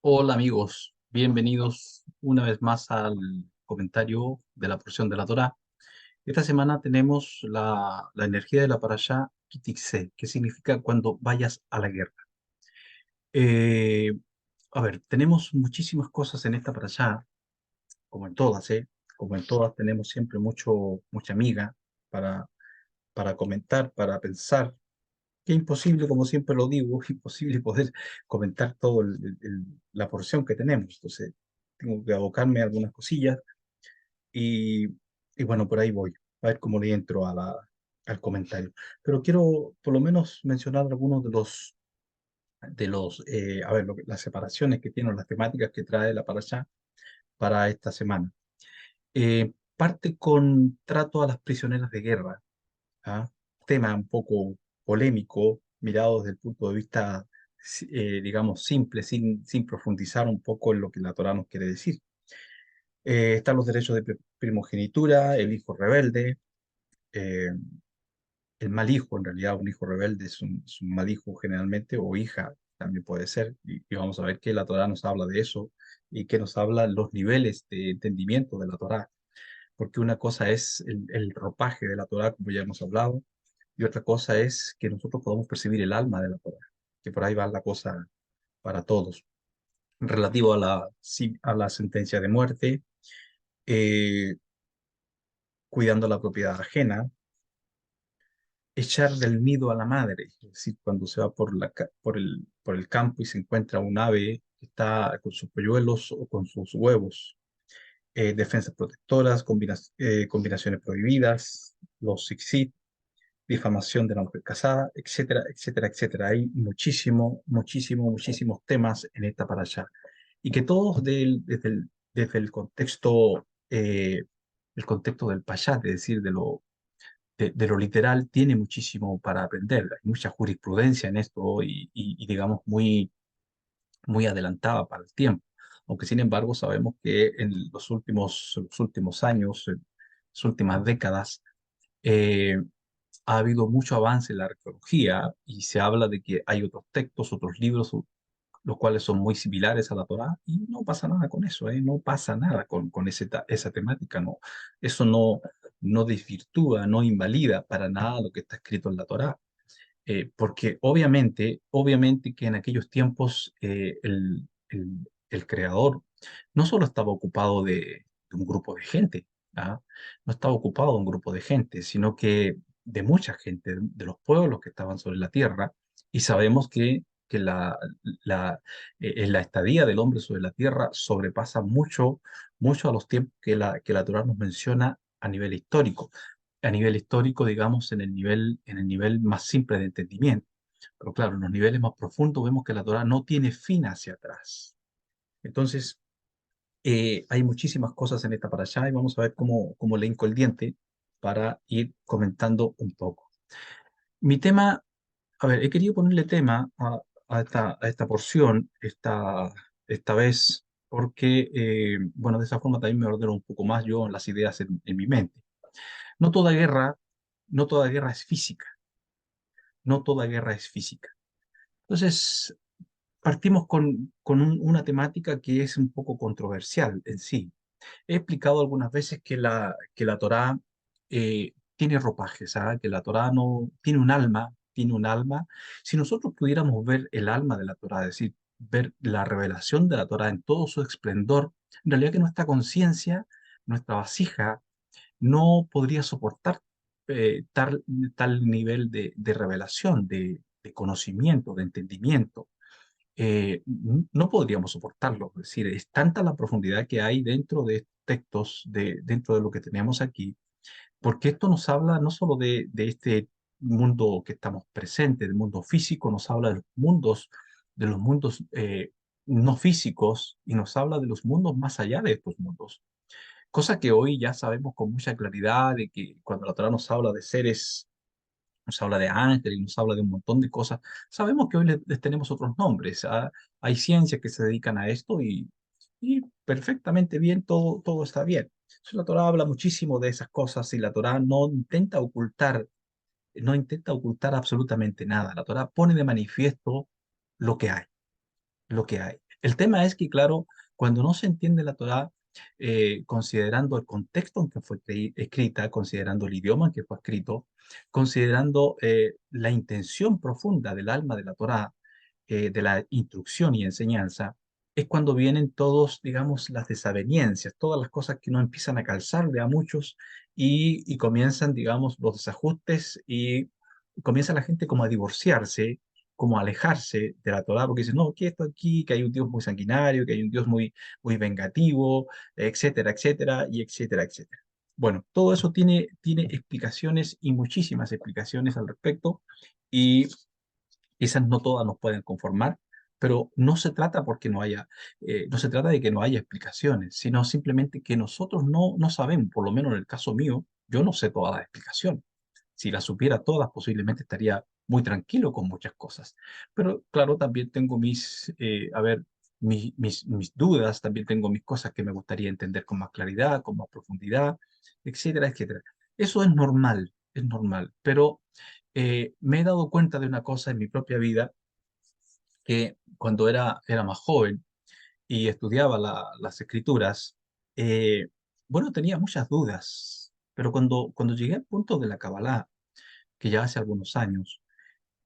Hola amigos, bienvenidos una vez más al comentario de la porción de la Torá. Esta semana tenemos la energía de la parashá Kitixé, que significa cuando vayas a la guerra. Eh, a ver, tenemos muchísimas cosas en esta parashá, como en todas, ¿eh? Como en todas tenemos siempre mucha amiga para, para comentar, para pensar. Que imposible, como siempre lo digo, imposible poder comentar todo la porción que tenemos. Entonces, tengo que abocarme a algunas cosillas y, y bueno, por ahí voy, a ver cómo le entro al comentario. Pero quiero por lo menos mencionar algunos a ver, las separaciones que tienen, las temáticas que trae la parashá para esta semana. Parte con trato a las prisioneras de guerra. ¿Ah? Tema un poco polémico, mirado desde el punto de vista, digamos, simple, sin profundizar un poco en lo que la Torá nos quiere decir. Están los derechos de primogenitura, el hijo rebelde, eh, el mal hijo, en realidad un hijo rebelde es un mal hijo generalmente, o hija también puede ser, y vamos a ver que la Torá nos habla de eso y que nos habla los niveles de entendimiento de la Torá, porque una cosa es el ropaje de la Torá, como ya hemos hablado, y otra cosa es que nosotros podamos percibir el alma de la Torah, que por ahí va la cosa para todos. Relativo a la sentencia de muerte, eh, cuidando la propiedad ajena, echar del nido a la madre, es decir, cuando se va por el campo y se encuentra un ave que está con sus polluelos o con sus huevos, defensas protectoras, combinaciones prohibidas, los zikzit, difamación de la mujer casada, etcétera, etcétera, etcétera. Hay muchísimos temas en esta parasha. Y que todos desde el contexto del payat, es decir, de lo literal, tiene muchísimo para aprender. Hay mucha jurisprudencia en esto y digamos, muy adelantada para el tiempo. Aunque sin embargo sabemos que en los últimos años, en las últimas décadas, eh, ha habido mucho avance en la arqueología y se habla de que hay otros textos, otros libros, los cuales son muy similares a la Torá y no pasa nada con eso, ¿eh? No pasa nada con esa temática, no. Eso no desvirtúa, no invalida para nada lo que está escrito en la Torá. Porque obviamente que en aquellos tiempos el creador no solo estaba ocupado de un grupo de gente, ¿ah? No estaba ocupado de un grupo de gente, sino que de mucha gente, de los pueblos que estaban sobre la tierra, y sabemos que la estadía del hombre sobre la tierra sobrepasa mucho a los tiempos que la Torá nos menciona a nivel histórico, digamos, en el nivel más simple de entendimiento. Pero claro, en los niveles más profundos vemos que la Torah no tiene fin hacia atrás. Entonces, hay muchísimas cosas en esta parashá y vamos a ver cómo le hinco el diente para ir comentando un poco. Mi tema, a ver, he querido ponerle tema a esta porción esta vez porque, bueno, de esa forma también me ordeno un poco más yo las ideas en mi mente. No toda guerra, no toda guerra es física, no toda guerra es física. Entonces, partimos con una temática que es un poco controversial en sí. He explicado algunas veces que la Torá tiene ropajes, ¿ah? Que la Torá no tiene un alma, tiene un alma. Si nosotros pudiéramos ver el alma de la Torá, es decir, ver la revelación de la Torá en todo su esplendor, en realidad que nuestra conciencia, nuestra vasija, no podría soportar tal nivel de revelación, de conocimiento, de entendimiento. No podríamos soportarlo. Es decir, es tanta la profundidad que hay dentro de estos textos, dentro de lo que tenemos aquí, porque esto nos habla no solo de este mundo que estamos presentes, del mundo físico, nos habla de los mundos no físicos y nos habla de los mundos más allá de estos mundos. Cosa que hoy ya sabemos con mucha claridad de que cuando la Torah nos habla de seres, nos habla de ángeles, nos habla de un montón de cosas, sabemos que hoy les tenemos otros nombres. ¿Ah? Hay ciencias que se dedican a esto y perfectamente bien, todo está bien. Entonces, la Torah habla muchísimo de esas cosas y la Torah no intenta ocultar absolutamente nada. La Torah pone de manifiesto lo que hay, lo que hay. El tema es que, claro, cuando no se entiende la Torá, considerando el contexto en que fue escrita, considerando el idioma en que fue escrito, considerando la intención profunda del alma de la Torá, de la instrucción y enseñanza, es cuando vienen todos, digamos, las desavenencias, todas las cosas que no empiezan a calzarle a muchos y comienzan, digamos, los desajustes y comienza la gente como a divorciarse, como a alejarse de la Torá, porque dicen, no, que esto aquí, que hay un Dios muy sanguinario, que hay un Dios muy vengativo, etcétera, etcétera, y etcétera, etcétera. Bueno, todo eso tiene explicaciones y muchísimas explicaciones al respecto, y quizás no todas nos pueden conformar, pero no se trata porque no se trata de que no haya explicaciones, sino simplemente que nosotros no sabemos, por lo menos en el caso mío, yo no sé todas las explicaciones. Si las supiera todas, posiblemente estaría muy tranquilo con muchas cosas. Pero claro, también tengo mis dudas, también tengo mis cosas que me gustaría entender con más claridad, con más profundidad, etcétera, etcétera. Eso es normal, pero me he dado cuenta de una cosa en mi propia vida, que cuando era más joven y estudiaba las escrituras, eh, bueno, tenía muchas dudas, pero cuando llegué al punto de la Kabbalah, que ya hace algunos años,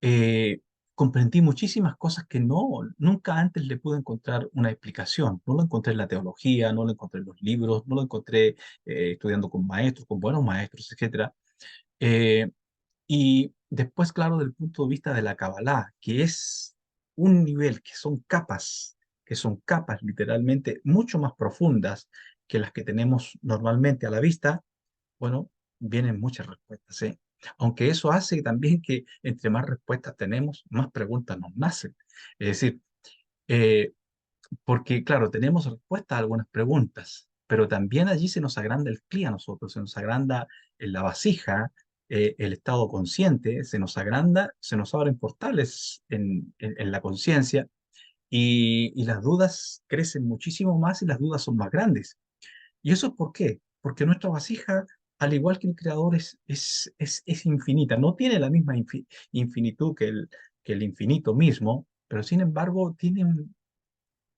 eh, comprendí muchísimas cosas que nunca antes le pude encontrar una explicación. No lo encontré en la teología, no lo encontré en los libros, no lo encontré estudiando con maestros, con buenos maestros, etcétera. Eh, y después, claro, del punto de vista de la Kabbalah, que es un nivel, que son capas literalmente mucho más profundas que las que tenemos normalmente a la vista, bueno, vienen muchas respuestas, ¿eh? Aunque eso hace también que entre más respuestas tenemos, más preguntas nos nacen. Es decir, eh, porque claro, tenemos respuestas a algunas preguntas, pero también allí se nos agranda el clí a nosotros, se nos agranda en la vasija, el estado consciente, se nos agranda, se nos abren portales en la conciencia, y las dudas crecen muchísimo más y las dudas son más grandes. ¿Y eso es por qué? Porque nuestra vasija, al igual que el creador, es infinita. No tiene la misma infinitud que el infinito mismo, pero sin embargo tiene,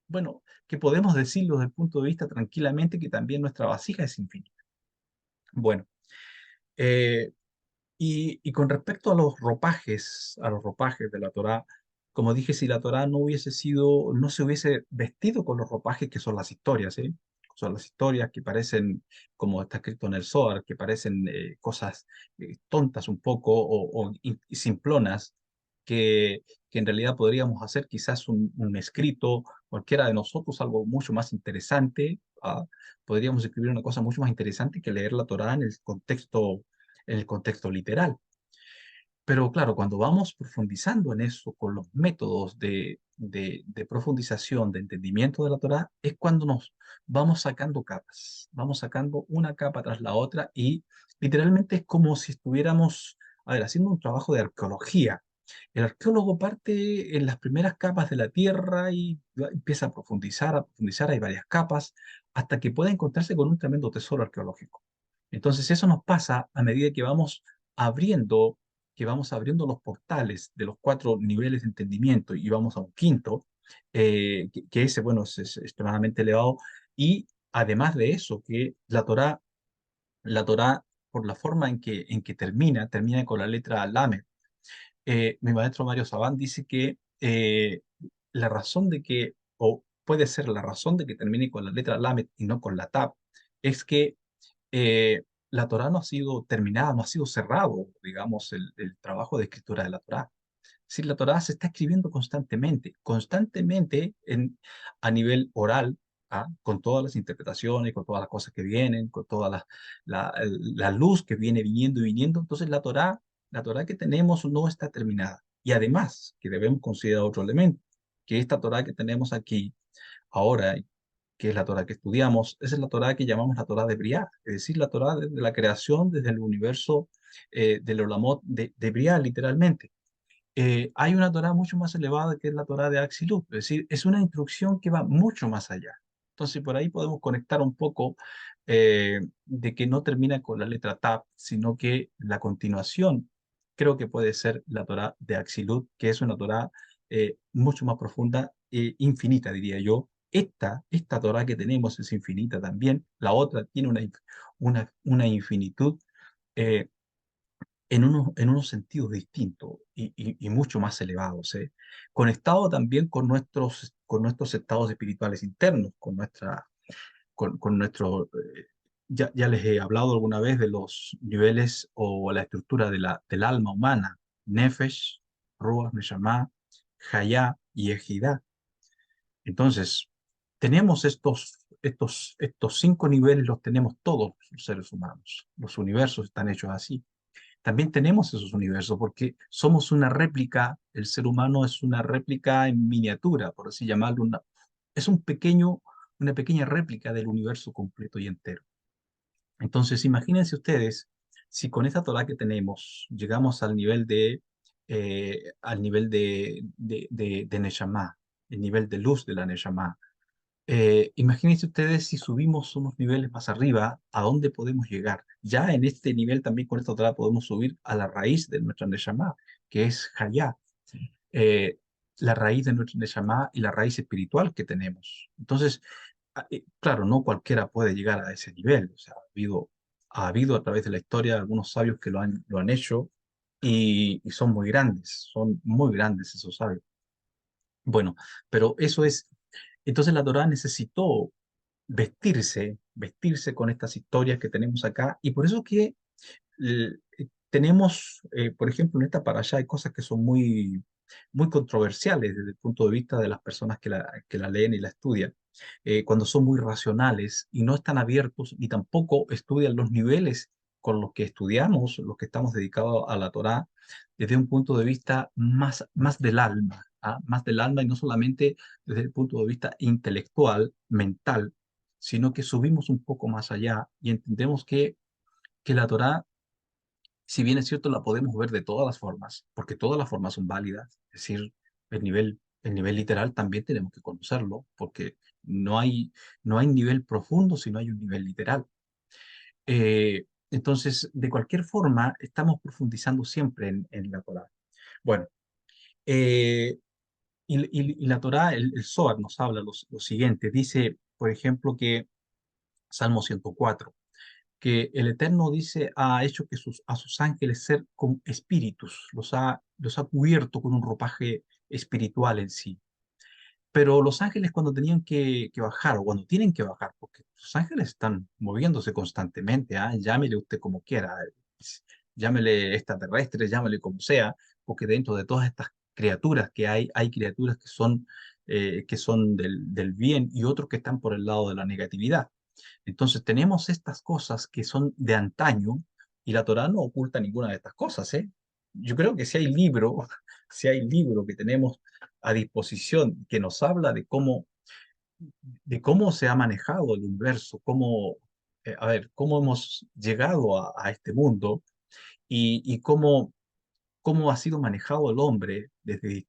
bueno, que podemos decirlo desde el punto de vista tranquilamente que también nuestra vasija es infinita. Bueno, eh, y con respecto a los ropajes de la Torá, como dije, si la Torá no se hubiese vestido con los ropajes que son las historias, ¿eh? Son las historias que parecen, como está escrito en el Zohar, que parecen cosas tontas un poco y simplonas, que, que en realidad podríamos hacer quizás un escrito, cualquiera de nosotros, algo mucho más interesante. Podríamos escribir una cosa mucho más interesante que leer la Torá en el contexto literal. Pero claro, cuando vamos profundizando en eso con los métodos de profundización, de entendimiento de la Torá, es cuando nos vamos sacando capas, vamos sacando una capa tras la otra, y literalmente es como si estuviéramos, a ver, haciendo un trabajo de arqueología. El arqueólogo parte en las primeras capas de la tierra y empieza a profundizar, hay varias capas, hasta que puede encontrarse con un tremendo tesoro arqueológico. Entonces eso nos pasa a medida abriendo que vamos abriendo los portales de los cuatro niveles de entendimiento y vamos a un quinto, que ese, bueno, es extremadamente elevado. Y además de eso, que la Torá, por la forma en que termina con la letra Lamed. Mi maestro Mario Sabán dice que la razón de que, o puede ser la razón de que termine con la letra Lamed y no con la Tab, es que la Torá no ha sido terminada, no ha sido cerrado, digamos, el trabajo de escritura de la Torá. Si la Torá se está escribiendo constantemente a nivel oral, con todas las interpretaciones, con todas las cosas que vienen, con toda la luz que viene viniendo y viniendo. Entonces la Torá que tenemos no está terminada. Y además, que debemos considerar otro elemento, que esta Torá que tenemos aquí ahora, que es la Torá que estudiamos, esa es la Torá que llamamos la Torá de Briá, es decir, la Torá desde la creación, desde el universo del Olamot de Briá, literalmente. Hay una Torá mucho más elevada que es la Torá de Axilut, es decir, es una instrucción que va mucho más allá. Entonces, por ahí podemos conectar un poco de que no termina con la letra Taf, sino que la continuación creo que puede ser la Torá de Axilut, que es una Torá mucho más profunda, infinita, diría yo. Esta Torá que tenemos es infinita también, la otra tiene una infinitud eh, en unos sentidos distintos y mucho más elevados, conectado también con nuestros estados espirituales internos, con nuestro, ya les he hablado alguna vez de los niveles o la estructura del alma humana: Nefesh, Ruach, Neshama, Hayá y Ejidá. Entonces, tenemos estos 5 niveles, los tenemos todos los seres humanos. Los universos están hechos así. También tenemos esos universos porque somos una réplica, el ser humano es una réplica en miniatura, por así llamarlo, es una pequeña réplica del universo completo y entero. Entonces, imagínense ustedes, si con esta Torah que tenemos llegamos al nivel de Neshama, el nivel de luz de la Neshama, imagínense ustedes si subimos unos niveles más arriba, ¿a dónde podemos llegar? Ya en este nivel también con esta Torah podemos subir a la raíz de nuestra Neshama, que es Hayá, eh, la raíz de nuestra Neshama y la raíz espiritual que tenemos. Entonces, claro, no cualquiera puede llegar a ese nivel. O sea, ha habido a través de la historia algunos sabios que lo han hecho y son muy grandes esos sabios. Bueno, pero eso es, entonces la Torá necesitó vestirse con estas historias que tenemos acá, y por eso que tenemos, por ejemplo, en esta parashá hay cosas que son muy controversiales desde el punto de vista de las personas que la leen y la estudian. Cuando son muy racionales y no están abiertos ni tampoco estudian los niveles con los que estudiamos, los que estamos dedicados a la Torá, desde un punto de vista más del alma, ¿ah? Más del alma, y no solamente desde el punto de vista intelectual, mental, sino que subimos un poco más allá y entendemos que la Torá, si bien es cierto, la podemos ver de todas las formas, porque todas las formas son válidas. Es decir, el nivel literal también tenemos que conocerlo, porque no hay nivel profundo si no hay un nivel literal. Entonces, de cualquier forma, estamos profundizando siempre en la Torá. Bueno, eh, y la Torá, el Zohar nos habla lo siguiente. Dice, por ejemplo, que Salmo 104, que el Eterno dice, ha hecho que a sus ángeles ser como espíritus, los ha cubierto con un ropaje espiritual en sí. Pero los ángeles, cuando tenían que bajar, o cuando tienen que bajar, porque los ángeles están moviéndose constantemente, llámele usted como quiera, llámele extraterrestres, llámele como sea, porque dentro de todas estas criaturas que hay criaturas que son del bien y otros que están por el lado de la negatividad. Entonces tenemos estas cosas que son de antaño, y la Torá no oculta ninguna de estas cosas, ¿eh? Yo creo que si hay libro, si hay libro que tenemos a disposición que nos habla de cómo se ha manejado el universo, cómo hemos llegado a este mundo, y cómo ha sido manejado el hombre desde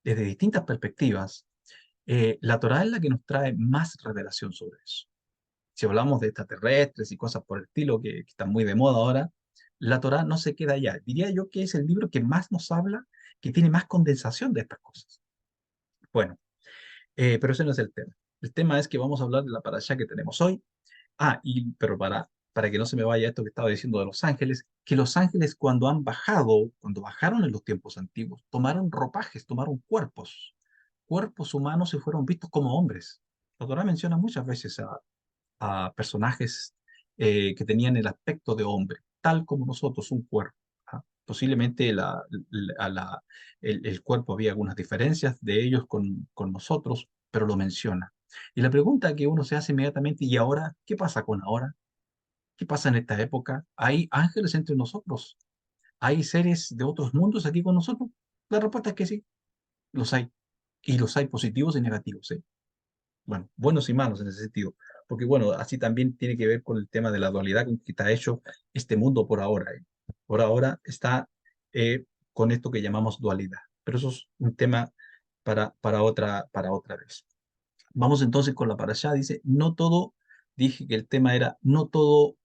distintas perspectivas. La Torá es la que nos trae más revelación sobre eso. Si hablamos de extraterrestres y cosas por el estilo que están muy de moda ahora, la Torá no se queda allá. Diría yo que es el libro que más nos habla, que tiene más condensación de estas cosas. Bueno, pero ese no es el tema. El tema es que vamos a hablar de la parashá que tenemos hoy. Pero para que no se me vaya esto que estaba diciendo de los ángeles, que los ángeles cuando bajaron en los tiempos antiguos, tomaron ropajes, tomaron cuerpos humanos, y fueron vistos como hombres. La Torá menciona muchas veces a personajes que tenían el aspecto de hombre, tal como nosotros, un cuerpo. Posiblemente el cuerpo, había algunas diferencias de ellos con nosotros, pero lo menciona. Y la pregunta que uno se hace inmediatamente: ¿y ahora? ¿Qué pasa con ahora? ¿Qué pasa en esta época? ¿Hay ángeles entre nosotros? ¿Hay seres de otros mundos aquí con nosotros? La respuesta es que sí, los hay. Y los hay positivos y negativos, ¿eh? Bueno, buenos y malos en ese sentido, porque bueno, así también tiene que ver con el tema de la dualidad con que está hecho este mundo por ahora. Por ahora está con esto que llamamos dualidad, pero eso es un tema para otra vez. Vamos entonces con la parashá. Dice, no todo, dije que el tema era no todo,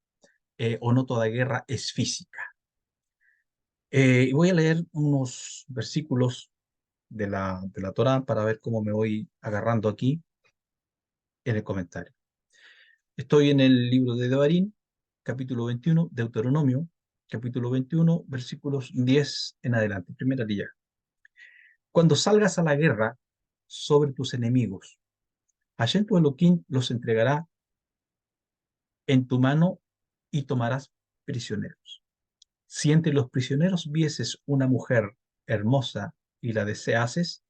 o no toda guerra es física. Y voy a leer unos versículos de la Torá para ver cómo me voy agarrando aquí en el comentario. Estoy en el libro de Devarim, capítulo 21, Deuteronomio, capítulo 21, versículos 10 en adelante, primera línea. Cuando salgas a la guerra sobre tus enemigos, Hashem tu Elohim los entregará en tu mano y tomarás prisioneros. Si entre los prisioneros vieses una mujer hermosa y la deseases,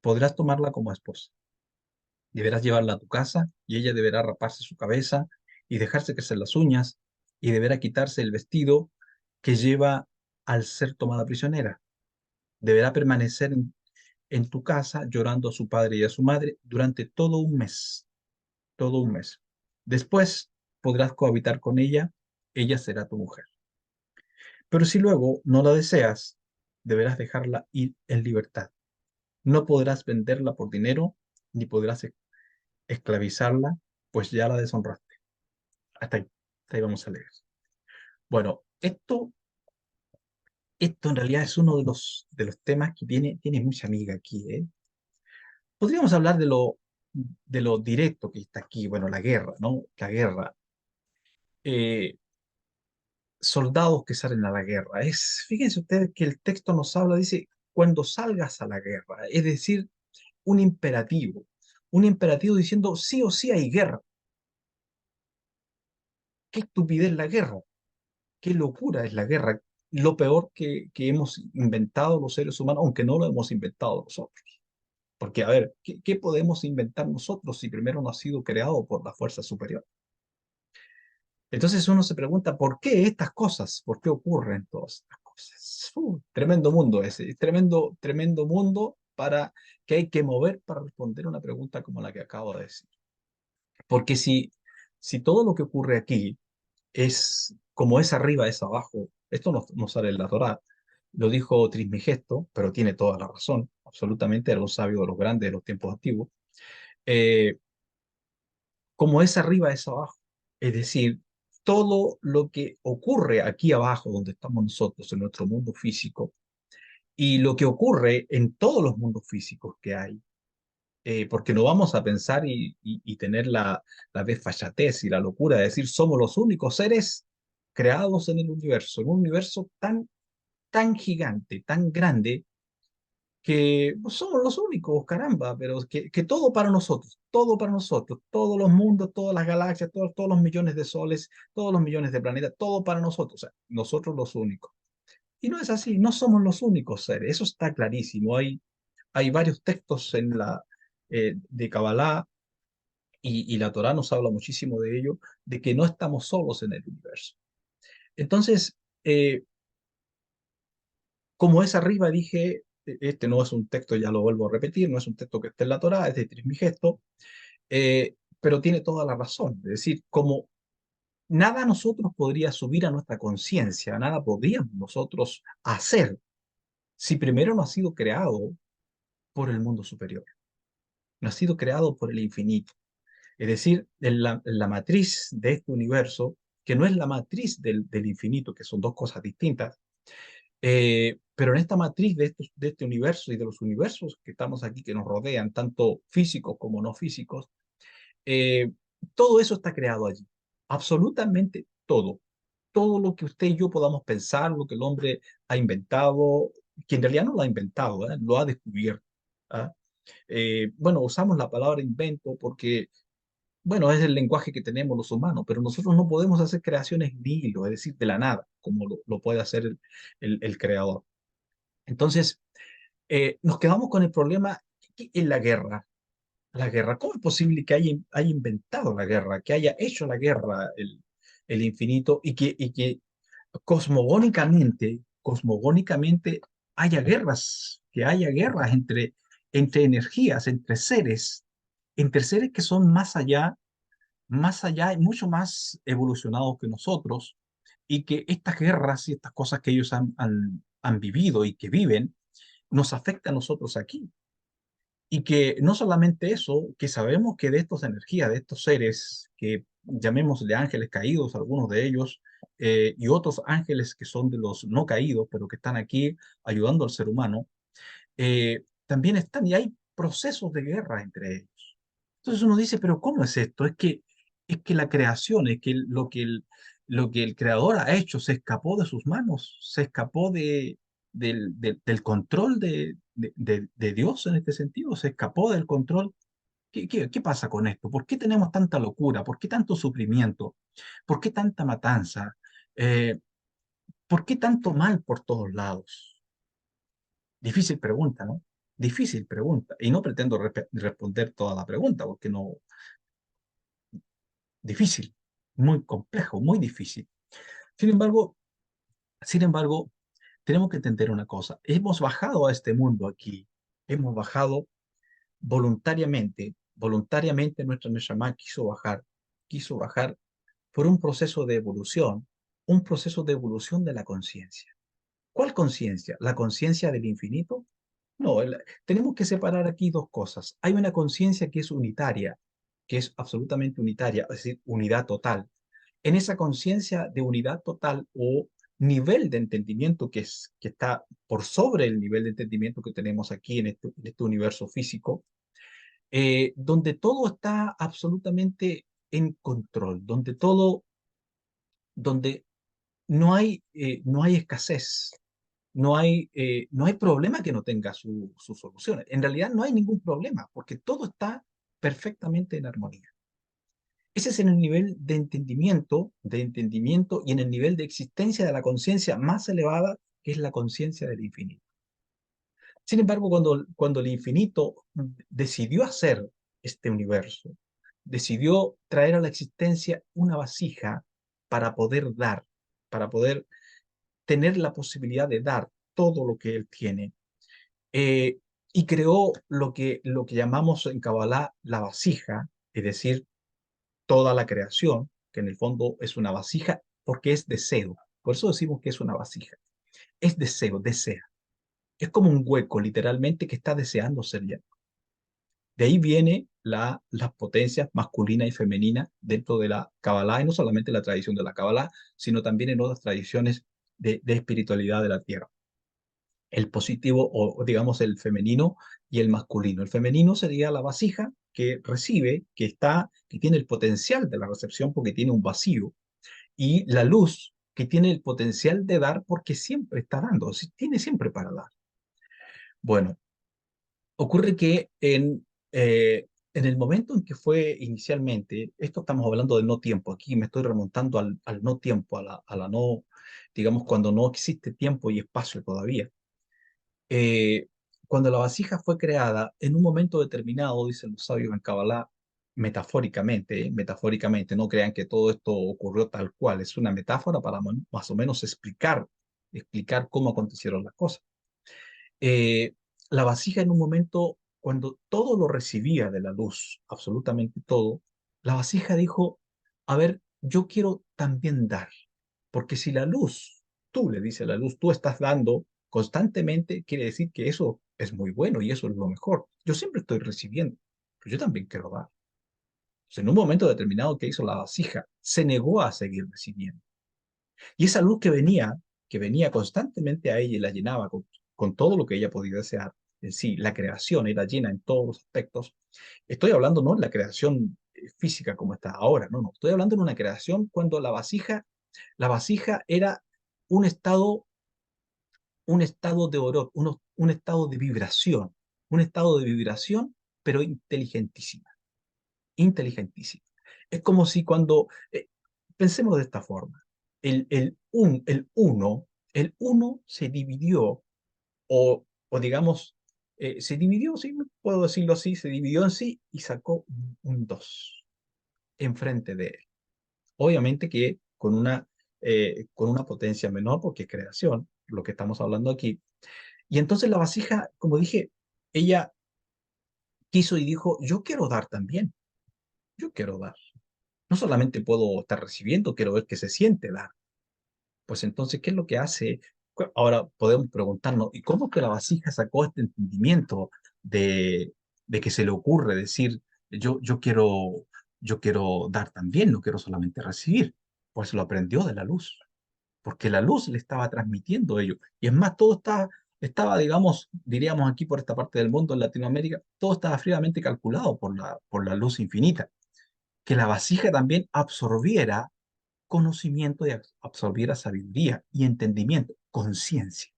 podrás tomarla como esposa. Deberás llevarla a tu casa y ella deberá raparse su cabeza y dejarse crecer las uñas y deberá quitarse el vestido que lleva al ser tomada prisionera. Deberá permanecer en tu casa llorando a su padre y a su madre durante todo un mes. Después podrás cohabitar con ella será tu mujer. Pero si luego no la deseas, deberás dejarla ir en libertad. No podrás venderla por dinero, ni podrás esclavizarla, pues ya la deshonraste. Hasta ahí vamos a leer. Bueno, esto en realidad es uno de los temas que tiene mucha amiga aquí, ¿eh? Podríamos hablar de lo directo que está aquí, bueno, la guerra, ¿no? La guerra. Eh, Soldados que salen a la guerra. Fíjense ustedes que el texto nos habla, dice, cuando salgas a la guerra, es decir, un un imperativo diciendo sí o sí hay guerra. Qué estupidez la guerra, qué locura es la guerra, lo peor que hemos inventado los seres humanos, aunque no lo hemos inventado nosotros. Porque, a ver, ¿qué podemos inventar nosotros si primero no ha sido creado por la fuerza superior? Entonces uno se pregunta, ¿por qué estas cosas? ¿Por qué ocurren todas estas cosas? Tremendo mundo ese, tremendo mundo para que hay que mover para responder una pregunta como la que acabo de decir. Porque si todo lo que ocurre aquí es como es arriba, es abajo, esto no sale en la Torá, lo dijo Trismegisto, pero tiene toda la razón, absolutamente, era un sabio de los grandes de los tiempos antiguos. Eh, como es arriba, es abajo. Es decir, todo lo que ocurre aquí abajo, donde estamos nosotros, en nuestro mundo físico, y lo que ocurre en todos los mundos físicos que hay, porque no vamos a pensar y tener la desfachatez y la locura de decir somos los únicos seres creados en el universo, en un universo tan gigante, tan grande, que pues, somos los únicos, caramba, pero que todo para nosotros, todos los mundos, todas las galaxias, todos los millones de soles, todos los millones de planetas, todo para nosotros, o sea, nosotros los únicos. Y no es así, no somos los únicos seres, eso está clarísimo. Hay varios textos de Kabbalah y la Torá nos habla muchísimo de ello, de que no estamos solos en el universo. Entonces, como es arriba, dije, este no es un texto, ya lo vuelvo a repetir, no es un texto que esté en la Torá, es de Trismegisto, pero tiene toda la razón. Es decir, como nada nosotros podría subir a nuestra conciencia, nada podríamos nosotros hacer si primero no ha sido creado por el mundo superior, no ha sido creado por el infinito. Es decir, en la matriz de este universo, que no es la matriz del infinito, que son dos cosas distintas. Pero en esta matriz de este universo y de los universos que estamos aquí, que nos rodean, tanto físicos como no físicos, eh, todo eso está creado allí. Absolutamente todo. Todo lo que usted y yo podamos pensar, lo que el hombre ha inventado, que en realidad no lo ha inventado, lo ha descubierto. ¿Ah? Bueno, usamos la palabra invento porque bueno, es el lenguaje que tenemos los humanos, pero nosotros no podemos hacer creaciones ni hilo, es decir, de la nada, como lo puede hacer el creador. Entonces, nos quedamos con el problema en la guerra. La guerra, ¿cómo es posible que haya inventado la guerra, que haya hecho la guerra el infinito y que cosmogónicamente que haya guerras entre energías, entre seres que son más allá, mucho más evolucionados que nosotros, y que estas guerras y estas cosas que ellos han vivido y que viven, nos afectan a nosotros aquí. Y que no solamente eso, que sabemos que de estas energías, de estos seres, que llamémosle ángeles caídos, algunos de ellos, y otros ángeles que son de los no caídos, pero que están aquí ayudando al ser humano, también están y hay procesos de guerra entre ellos. Entonces uno dice, pero ¿cómo es esto? Es que la creación, es que lo que el creador ha hecho se escapó de sus manos, se escapó del control de Dios en este sentido, se escapó del control. ¿Qué pasa con esto? ¿Por qué tenemos tanta locura? ¿Por qué tanto sufrimiento? ¿Por qué tanta matanza? Eh, ¿Por qué tanto mal por todos lados? Difícil pregunta, ¿no? Difícil pregunta. Y no pretendo responder toda la pregunta, porque no, difícil, muy complejo, muy difícil. Sin embargo, sin embargo, tenemos que entender una cosa. Hemos bajado a este mundo aquí, hemos bajado voluntariamente nuestra Neshama quiso bajar por un proceso de evolución de la conciencia. ¿Cuál conciencia? ¿La conciencia del infinito? No, tenemos que separar aquí dos cosas. Hay una conciencia que es unitaria, que es absolutamente unitaria, es decir, unidad total. En esa conciencia de unidad total o nivel de entendimiento que está por sobre el nivel de entendimiento que tenemos aquí en este universo físico, donde todo está absolutamente en control, donde no hay escasez, no hay problema que no tenga su solución. En realidad no hay ningún problema, porque todo está perfectamente en armonía. Ese es en el nivel de entendimiento y en el nivel de existencia de la conciencia más elevada, que es la conciencia del infinito. Sin embargo, cuando el infinito decidió hacer este universo, decidió traer a la existencia una vasija para poder dar, para poder tener la posibilidad de dar todo lo que él tiene, eh, y creó lo que llamamos en Kabbalah la vasija, es decir, toda la creación, que en el fondo es una vasija porque es deseo. Por eso decimos que es una vasija. Es deseo, desea. Es como un hueco, literalmente, que está deseando ser lleno. De ahí viene las potencias masculina y femenina dentro de la Kabbalah, y no solamente la tradición de la Kabbalah, sino también en otras tradiciones de espiritualidad de la tierra. El positivo o digamos el femenino y el masculino. El femenino sería la vasija que recibe, que tiene el potencial de la recepción porque tiene un vacío, y la luz que tiene el potencial de dar porque siempre está dando, tiene siempre para dar. Bueno, ocurre que en el momento en que fue inicialmente, esto estamos hablando del no tiempo, aquí me estoy remontando al no tiempo, a la no, digamos, cuando no existe tiempo y espacio todavía. Eh, Cuando la vasija fue creada, en un momento determinado, dicen los sabios en Kabbalah, metafóricamente, no crean que todo esto ocurrió tal cual, es una metáfora para más o menos explicar cómo acontecieron las cosas. Eh, la vasija en un momento, cuando todo lo recibía de la luz, absolutamente todo, la vasija dijo, a ver, yo quiero también dar, porque si la luz, tú le dices a la luz, tú estás dando constantemente, quiere decir que eso es muy bueno y eso es lo mejor. Yo siempre estoy recibiendo, pero yo también quiero dar. Entonces, en un momento determinado que hizo la vasija, se negó a seguir recibiendo. Y esa luz que venía constantemente a ella y la llenaba con todo lo que ella podía desear, en sí, la creación era llena en todos los aspectos. Estoy hablando no en la creación física como está ahora, no, no, estoy hablando en una creación cuando la vasija era un estado, un estado de oror, un estado de vibración, pero inteligentísima, inteligentísima. Es como si pensemos de esta forma, el uno se dividió, o digamos, se dividió, sí, puedo decirlo así, se dividió en sí y sacó un 2 enfrente de él. Obviamente que con una potencia menor, porque es creación, lo que estamos hablando aquí. Y entonces la vasija, como dije, ella quiso y dijo, yo quiero dar también, yo quiero dar. No solamente puedo estar recibiendo, quiero ver qué se siente dar. Pues entonces, ¿qué es lo que hace? Ahora podemos preguntarnos, ¿y cómo es que la vasija sacó este entendimiento de, de que se le ocurre decir, yo, yo quiero, yo quiero dar también, no quiero solamente recibir? Pues lo aprendió de la luz, porque la luz le estaba transmitiendo ello. Y es más, todo está Estaba, digamos, diríamos aquí por esta parte del mundo, en Latinoamérica, todo estaba fríamente calculado por la luz infinita. Que la vasija también absorbiera conocimiento y absorbiera sabiduría y entendimiento, conciencia,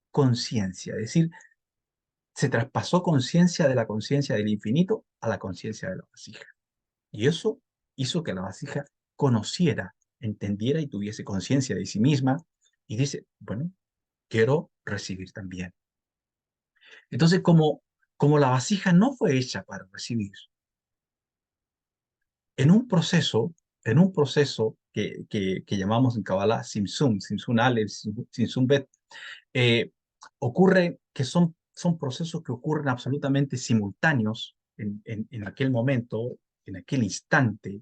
conciencia. Es decir, se traspasó conciencia de la conciencia del infinito a la conciencia de la vasija. Y eso hizo que la vasija conociera, entendiera y tuviese conciencia de sí misma y dice, bueno, quiero recibir también. Entonces, como la vasija no fue hecha para recibir, en un proceso, en un proceso que llamamos en Kabbalah Simsum, Simsum Aleph, Simsum Bet, eh, ocurre que son procesos que ocurren absolutamente simultáneos en aquel momento, en aquel instante.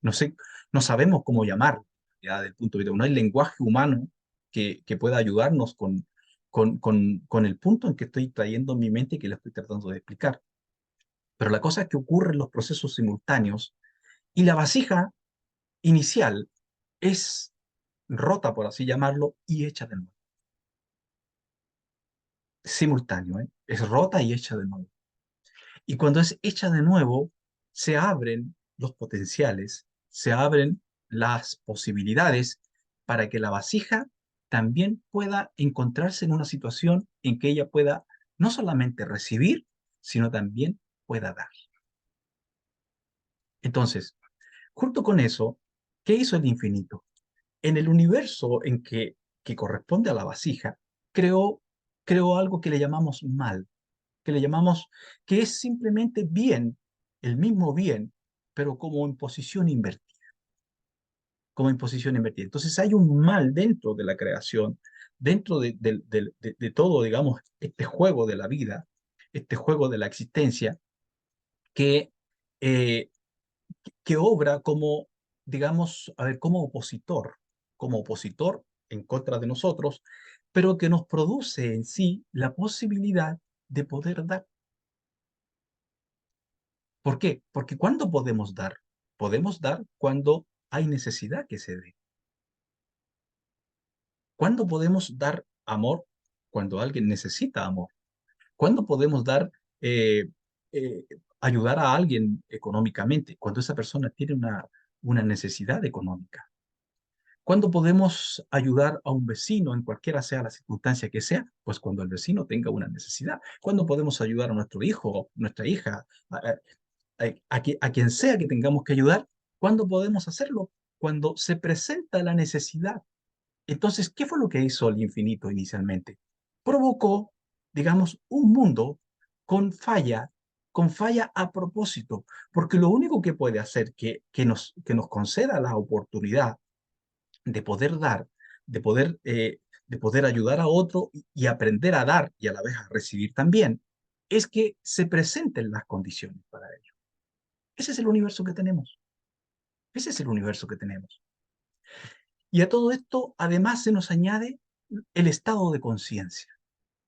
No sé, no sabemos cómo llamar, ya desde el punto de vista, no hay lenguaje humano que pueda ayudarnos con el punto en que estoy trayendo en mi mente y que le estoy tratando de explicar. Pero la cosa es que ocurren los procesos simultáneos y la vasija inicial es rota, por así llamarlo, y hecha de nuevo. Simultáneo, ¿eh? Es rota y hecha de nuevo. Y cuando es hecha de nuevo, se abren los potenciales, se abren las posibilidades para que la vasija también pueda encontrarse en una situación en que ella pueda no solamente recibir, sino también pueda dar. Entonces, junto con eso, ¿qué hizo el infinito? En el universo que corresponde a la vasija, creó, creó algo que le llamamos mal, que le llamamos, que es simplemente bien, el mismo bien, pero como en posición invertida, como en posición invertida. Entonces hay un mal dentro de la creación, dentro de todo, digamos, este juego de la vida, este juego de la existencia, que, eh, que obra como, digamos, a ver, como opositor en contra de nosotros, pero que nos produce en sí la posibilidad de poder dar. ¿Por qué? Porque ¿cuándo podemos dar? Podemos dar cuando hay necesidad que se dé. ¿Cuándo podemos dar amor? Cuando alguien necesita amor. ¿Cuándo podemos dar, eh, eh, ayudar a alguien económicamente? Cuando esa persona tiene una necesidad económica. ¿Cuándo podemos ayudar a un vecino en cualquiera sea la circunstancia que sea? Pues cuando el vecino tenga una necesidad. ¿Cuándo podemos ayudar a nuestro hijo, nuestra hija, a quien sea que tengamos que ayudar? ¿Cuándo podemos hacerlo? Cuando se presenta la necesidad. Entonces, ¿qué fue lo que hizo el infinito inicialmente? Provocó, digamos, un mundo con con falla a propósito, porque lo único que puede hacer que nos conceda la oportunidad de poder dar, de poder ayudar a otro y aprender a dar y a la vez a recibir también, es que se presenten las condiciones para ello. Ese es el universo que tenemos. Ese es el universo que tenemos. Y a todo esto, además, se nos añade el estado de conciencia.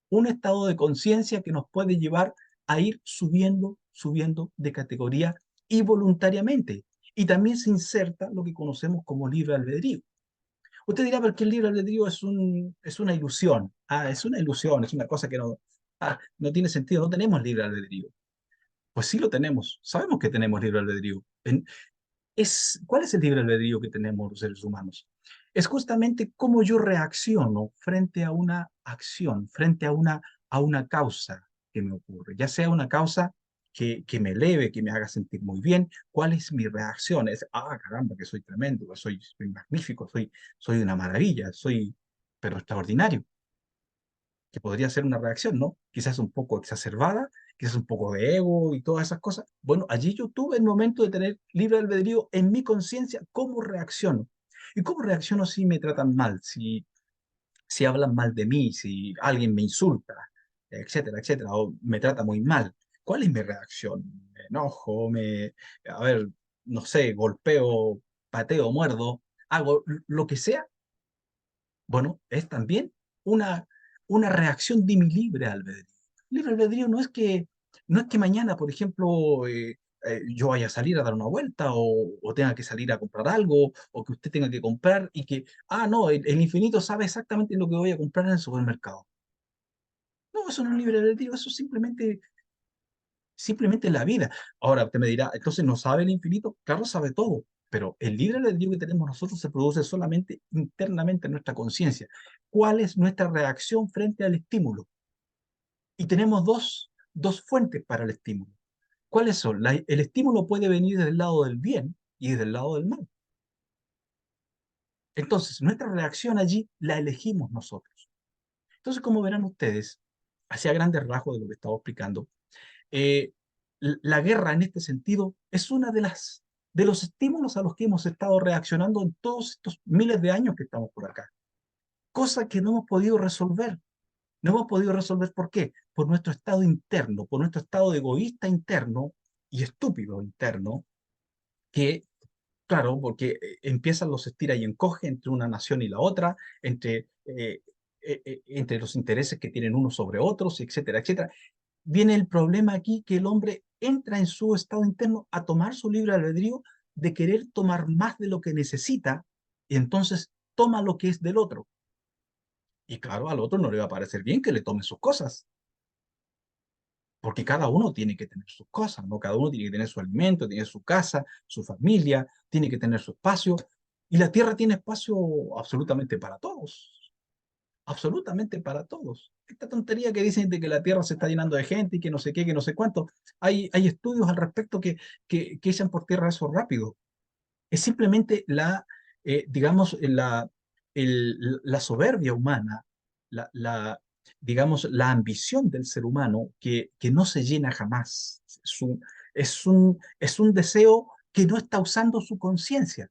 Un estado de conciencia que nos puede llevar a ir subiendo, subiendo de categoría y voluntariamente. Y también se inserta lo que conocemos como libre albedrío. Usted dirá, porque el libre albedrío es una ilusión. Ah, es una ilusión, es una cosa que no tiene sentido. No tenemos libre albedrío. Pues sí lo tenemos. Sabemos que tenemos libre albedrío. ¿Cuál es el libre albedrío que tenemos los seres humanos? Es justamente cómo yo reacciono frente a una acción, frente a una causa que me ocurre, ya sea una causa que me eleve, que me haga sentir muy bien. ¿Cuál es mi reacción? Es, caramba, que soy tremendo, que soy magnífico, soy una maravilla, pero extraordinario, que podría ser una reacción, ¿no? Quizás un poco exacerbada, quizás un poco de ego y todas esas cosas. Bueno, allí yo tuve el momento de tener libre albedrío en mi conciencia, cómo reacciono. ¿Y cómo reacciono si me tratan mal, si hablan mal de mí, si alguien me insulta, etcétera, etcétera, o me trata muy mal? ¿Cuál es mi reacción? ¿Me enojo? A ver, no sé, golpeo, pateo, muerdo, hago lo que sea? Bueno, es también una, una reacción de mi libre albedrío. Libre albedrío no es que mañana, por ejemplo, yo vaya a salir a dar una vuelta o tenga que salir a comprar algo o que usted tenga que comprar y que, no, el infinito sabe exactamente lo que voy a comprar en el supermercado. No, eso no es libre albedrío, eso es simplemente la vida. Ahora, usted me dirá, entonces no sabe el infinito. Claro, sabe todo, pero el libre albedrío que tenemos nosotros se produce solamente internamente en nuestra conciencia. ¿Cuál es nuestra reacción frente al estímulo? Y tenemos dos fuentes para el estímulo. ¿Cuáles son? El estímulo puede venir desde el lado del bien y desde el lado del mal. Entonces, nuestra reacción allí la elegimos nosotros. Entonces, como verán ustedes, hacia grandes rasgos de lo que estaba explicando, eh, la guerra en este sentido es una de los estímulos a los que hemos estado reaccionando en todos estos miles de años que estamos por acá. Cosa que no hemos podido resolver. No hemos podido resolver, ¿por qué? Por nuestro estado interno, por nuestro estado egoísta interno y estúpido interno, que, claro, porque empiezan los estira y encoge entre una nación y la otra, entre los intereses que tienen unos sobre otros, etcétera, etcétera. Viene el problema aquí que el hombre entra en su estado interno a tomar su libre albedrío de querer tomar más de lo que necesita y entonces toma lo que es del otro. Y claro, al otro no le va a parecer bien que le tome sus cosas, porque cada uno tiene que tener sus cosas, ¿no? Cada uno tiene que tener su alimento, tiene su casa, su familia, tiene que tener su espacio, y la tierra tiene espacio absolutamente para todos. Esta tontería que dicen de que la tierra se está llenando de gente y que no sé qué, que no sé cuánto, hay estudios al respecto que echan por tierra eso rápido. Es simplemente digamos, la soberbia humana, la, la, digamos, la ambición del ser humano que no se llena jamás. Es un deseo que no está usando su conciencia.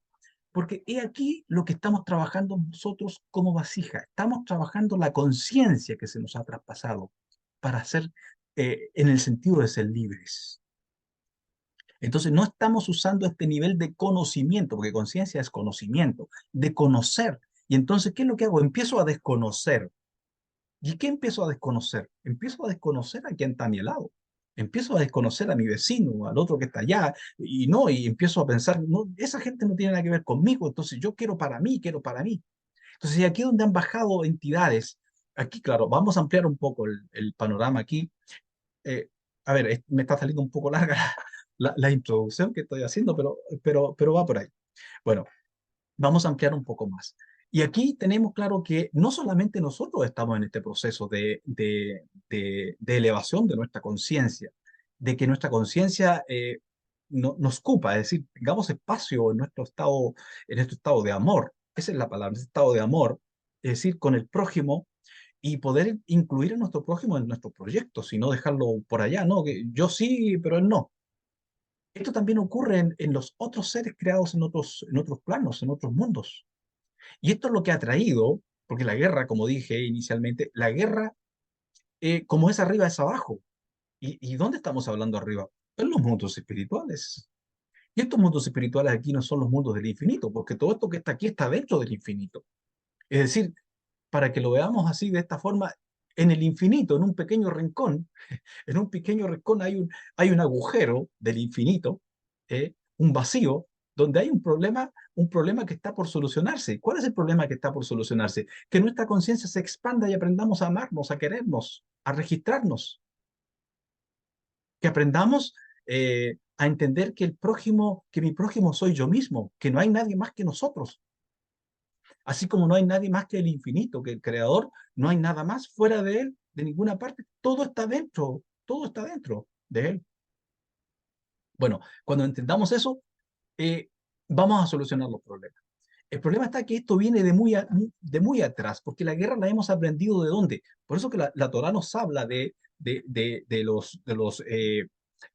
Porque he aquí lo que estamos trabajando nosotros como vasija. Estamos trabajando la conciencia que se nos ha traspasado para ser, en el sentido de ser libres. Entonces, no estamos usando este nivel de conocimiento, porque conciencia es conocimiento, de conocer. Y entonces, ¿qué es lo que hago? Empiezo a desconocer. ¿Y qué empiezo a desconocer? Empiezo a desconocer a quien está a mi lado. Empiezo a desconocer a mi vecino, al otro que está allá, y empiezo a pensar, no, esa gente no tiene nada que ver conmigo, entonces yo quiero para mí, quiero para mí. Entonces, y aquí donde han bajado entidades, aquí, claro, vamos a ampliar un poco el panorama aquí. Eh, a ver, me está saliendo un poco larga la introducción que estoy haciendo, pero va por ahí. Bueno, vamos a ampliar un poco más. Y aquí tenemos claro que no solamente nosotros estamos en este proceso de elevación de nuestra conciencia, de que nuestra conciencia nos cupa, es decir, tengamos espacio en nuestro estado de amor, esa es la palabra, ese estado de amor, es decir, con el prójimo y poder incluir a nuestro prójimo en nuestros proyectos y no dejarlo por allá, ¿no? Que yo sí, pero él no. Esto también ocurre en los otros seres creados en otros planos, en otros mundos. Y esto es lo que ha traído, porque la guerra, como dije inicialmente, la guerra, como es arriba, es abajo. ¿Y dónde estamos hablando arriba? En los mundos espirituales. Y estos mundos espirituales aquí no son los mundos del infinito, porque todo esto que está aquí está dentro del infinito. Es decir, para que lo veamos así, de esta forma, en el infinito, en un pequeño rincón hay un agujero del infinito, un vacío, donde hay un problema que está por solucionarse. ¿Cuál es el problema que está por solucionarse? Que nuestra conciencia se expanda y aprendamos a amarnos, a querernos, a registrarnos, que aprendamos a entender que mi prójimo soy yo mismo, que no hay nadie más que nosotros. Así como no hay nadie más que el infinito, que el creador, no hay nada más fuera de él, de ninguna parte. Todo está dentro de él. Bueno, cuando entendamos eso, eh, vamos a solucionar los problemas. El problema está que esto viene de muy atrás, porque la guerra la hemos aprendido de dónde. Por eso que la Torá nos habla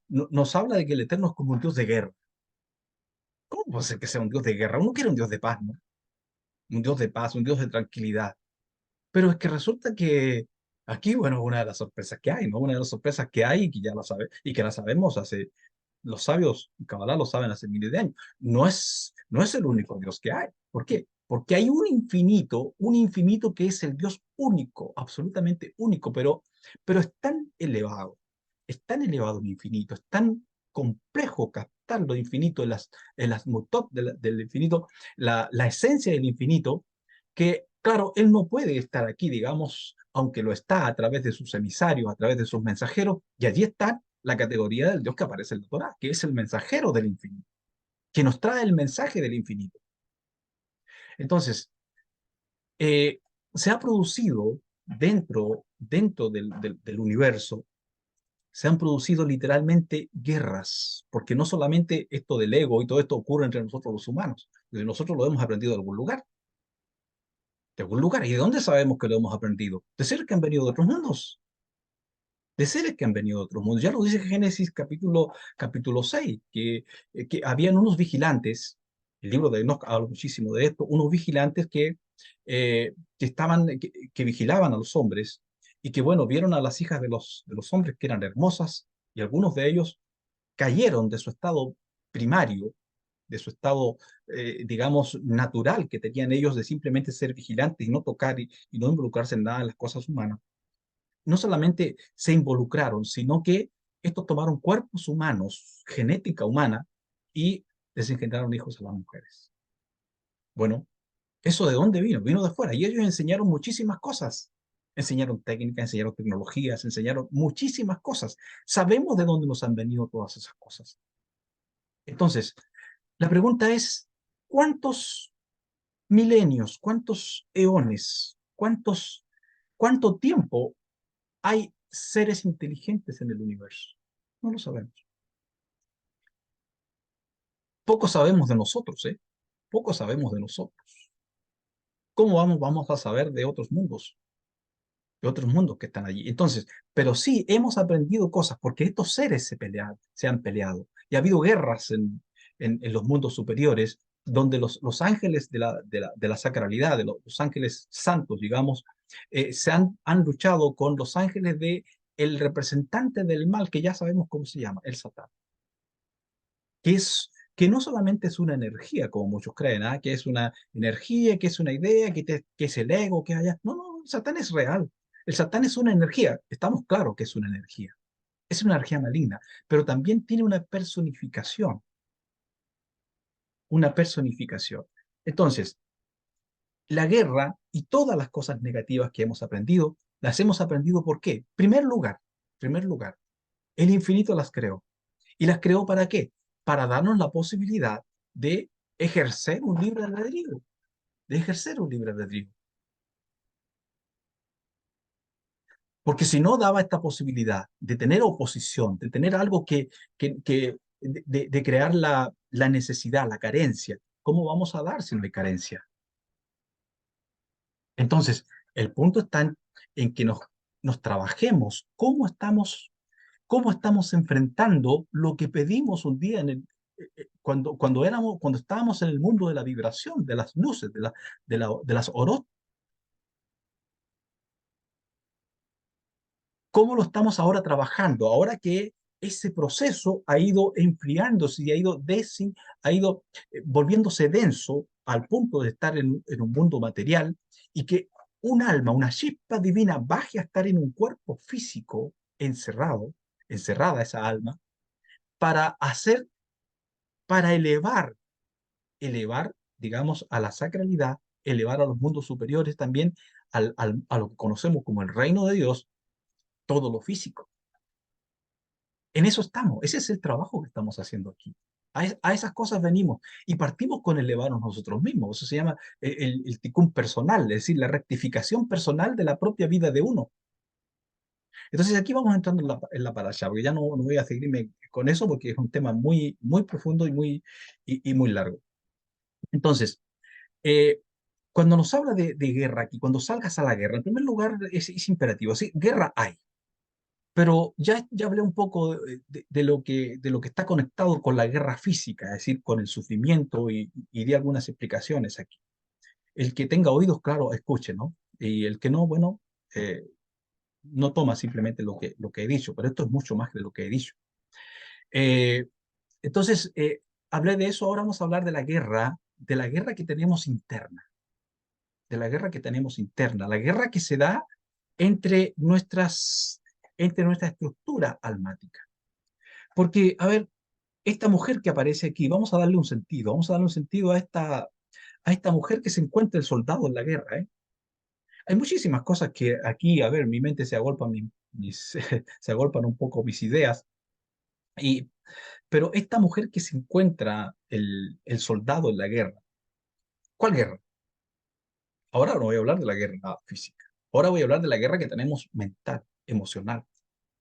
nos habla de que el Eterno es como un Dios de guerra. ¿Cómo puede ser que sea un Dios de guerra? Uno quiere un Dios de paz, ¿no? Un Dios de paz, un Dios de tranquilidad. Pero es que resulta que aquí, bueno, una de las sorpresas que hay, ¿no? Una de las sorpresas que hay y que ya la sabe, y que la sabemos los sabios en Kabbalah lo saben hace miles de años. No es el único Dios que hay. ¿Por qué? Porque hay un infinito que es el Dios único, absolutamente único, pero es tan elevado el infinito, es tan complejo captar lo infinito en las mutot del infinito, la esencia del infinito, que, claro, él no puede estar aquí, digamos, aunque lo está a través de sus emisarios, a través de sus mensajeros, y allí está la categoría del Dios que aparece en la Torá, que es el mensajero del infinito, que nos trae el mensaje del infinito. Entonces, eh, se ha producido dentro del universo, se han producido literalmente guerras, porque no solamente esto del ego y todo esto ocurre entre nosotros los humanos, nosotros lo hemos aprendido de algún lugar, de algún lugar. ¿Y de dónde sabemos que lo hemos aprendido? De seres que han venido de otros mundos, de seres que han venido de otros mundos. Ya lo dice Génesis capítulo 6, que habían unos vigilantes, el libro de Enoch habla muchísimo de esto, unos vigilantes que vigilaban a los hombres y que, bueno, vieron a las hijas de los hombres que eran hermosas y algunos de ellos cayeron de su estado primario, de su estado, digamos, natural que tenían ellos de simplemente ser vigilantes y no tocar y no involucrarse en nada de las cosas humanas. No solamente se involucraron, sino que estos tomaron cuerpos humanos, genética humana, y les engendraron hijos a las mujeres. Bueno, ¿eso de dónde vino? Vino de afuera. Y ellos enseñaron muchísimas cosas. Enseñaron técnicas, enseñaron tecnologías, enseñaron muchísimas cosas. Sabemos de dónde nos han venido todas esas cosas. Entonces, la pregunta es, ¿cuántos milenios, cuántos eones, cuánto tiempo hay seres inteligentes en el universo? No lo sabemos. Poco sabemos de nosotros, ¿eh? Poco sabemos de nosotros. ¿Cómo vamos a saber de otros mundos que están allí? Entonces, pero sí hemos aprendido cosas porque estos seres se han peleado y ha habido guerras en los mundos superiores donde los ángeles de la sacralidad, de los ángeles santos, digamos, han luchado con los ángeles de el representante del mal, que ya sabemos cómo se llama, el Satán, que no solamente es una energía, como muchos creen, ¿ah? Que es una energía, que es una idea, que es el ego, que haya. No, no, el Satán es real. El Satán es una energía. Estamos claros que es una energía. Es una energía maligna, pero también tiene una personificación, una personificación. Entonces, la guerra y todas las cosas negativas que hemos aprendido, las hemos aprendido ¿por qué? Primer lugar, el infinito las creó. ¿Y las creó para qué? Para darnos la posibilidad de ejercer un libre albedrío, de ejercer un libre albedrío. Porque si no daba esta posibilidad de tener oposición, de tener algo de crear la necesidad, la carencia, ¿cómo vamos a dar si no hay carencia? Entonces, el punto está en que nos trabajemos, cómo estamos enfrentando lo que pedimos un día cuando estábamos en el mundo de la vibración, de las luces, de las oros. ¿Cómo lo estamos ahora trabajando? Ahora que ese proceso ha ido enfriándose y ha ido volviéndose denso al punto de estar en un mundo material, y que un alma, una chispa divina baje a estar en un cuerpo físico encerrada esa alma, para hacer, para elevar, digamos, a la sacralidad, elevar a los mundos superiores también, a lo que conocemos como el reino de Dios, todo lo físico. En eso estamos, ese es el trabajo que estamos haciendo aquí. A esas cosas venimos y partimos con elevarnos nosotros mismos. Eso se llama el tikkun personal, es decir, la rectificación personal de la propia vida de uno. Entonces aquí vamos entrando en la parasha, porque ya no voy a seguirme con eso porque es un tema muy, muy profundo y muy largo. Entonces, eh, cuando nos habla de guerra aquí, cuando salgas a la guerra, en primer lugar es imperativo, ¿sí? Guerra hay. Pero ya hablé un poco de lo que está conectado con la guerra física, es decir, con el sufrimiento, y di algunas explicaciones aquí. El que tenga oídos, claro, escuche, ¿no? Y el que no, bueno, no toma simplemente lo que he dicho, pero esto es mucho más de lo que he dicho. Eh, entonces, hablé de eso, ahora vamos a hablar de la guerra que tenemos interna, la guerra que se da entre nuestra estructura almática. Porque, a ver, esta mujer que aparece aquí, vamos a darle un sentido a esta mujer que se encuentra el soldado en la guerra, ¿eh? Hay muchísimas cosas que aquí, a ver, mi mente se agolpa, se agolpan un poco mis ideas. Y, pero esta mujer que se encuentra el soldado en la guerra, ¿cuál guerra? Ahora no voy a hablar de la guerra física. Ahora voy a hablar de la guerra que tenemos mental, emocional,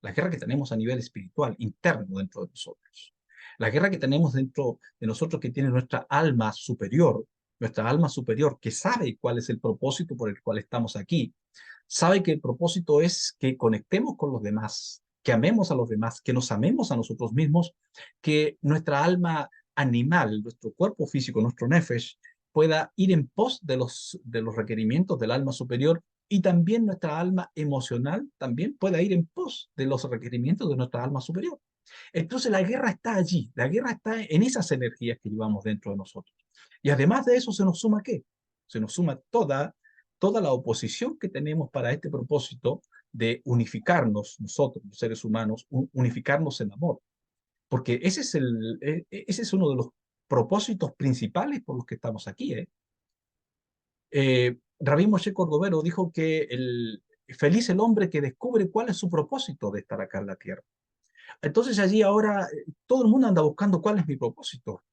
la guerra que tenemos a nivel espiritual, interno dentro de nosotros. La guerra que tenemos dentro de nosotros que tiene nuestra alma superior que sabe cuál es el propósito por el cual estamos aquí, sabe que el propósito es que conectemos con los demás, que amemos a los demás, que nos amemos a nosotros mismos, que nuestra alma animal, nuestro cuerpo físico, nuestro nefesh, pueda ir en pos de los requerimientos del alma superior y también nuestra alma emocional también pueda ir en pos de los requerimientos de nuestra alma superior. Entonces la guerra está allí, la guerra está en esas energías que llevamos dentro de nosotros. Y además de eso se nos suma ¿qué? Se nos suma toda la oposición que tenemos para este propósito de unificarnos nosotros, los seres humanos, unificarnos en amor. Porque ese es uno de los propósitos principales por los que estamos aquí. Rabbi Moshe Cordovero dijo que feliz el hombre que descubre cuál es su propósito de estar acá en la tierra. Entonces allí ahora todo el mundo anda buscando cuál es mi propósito.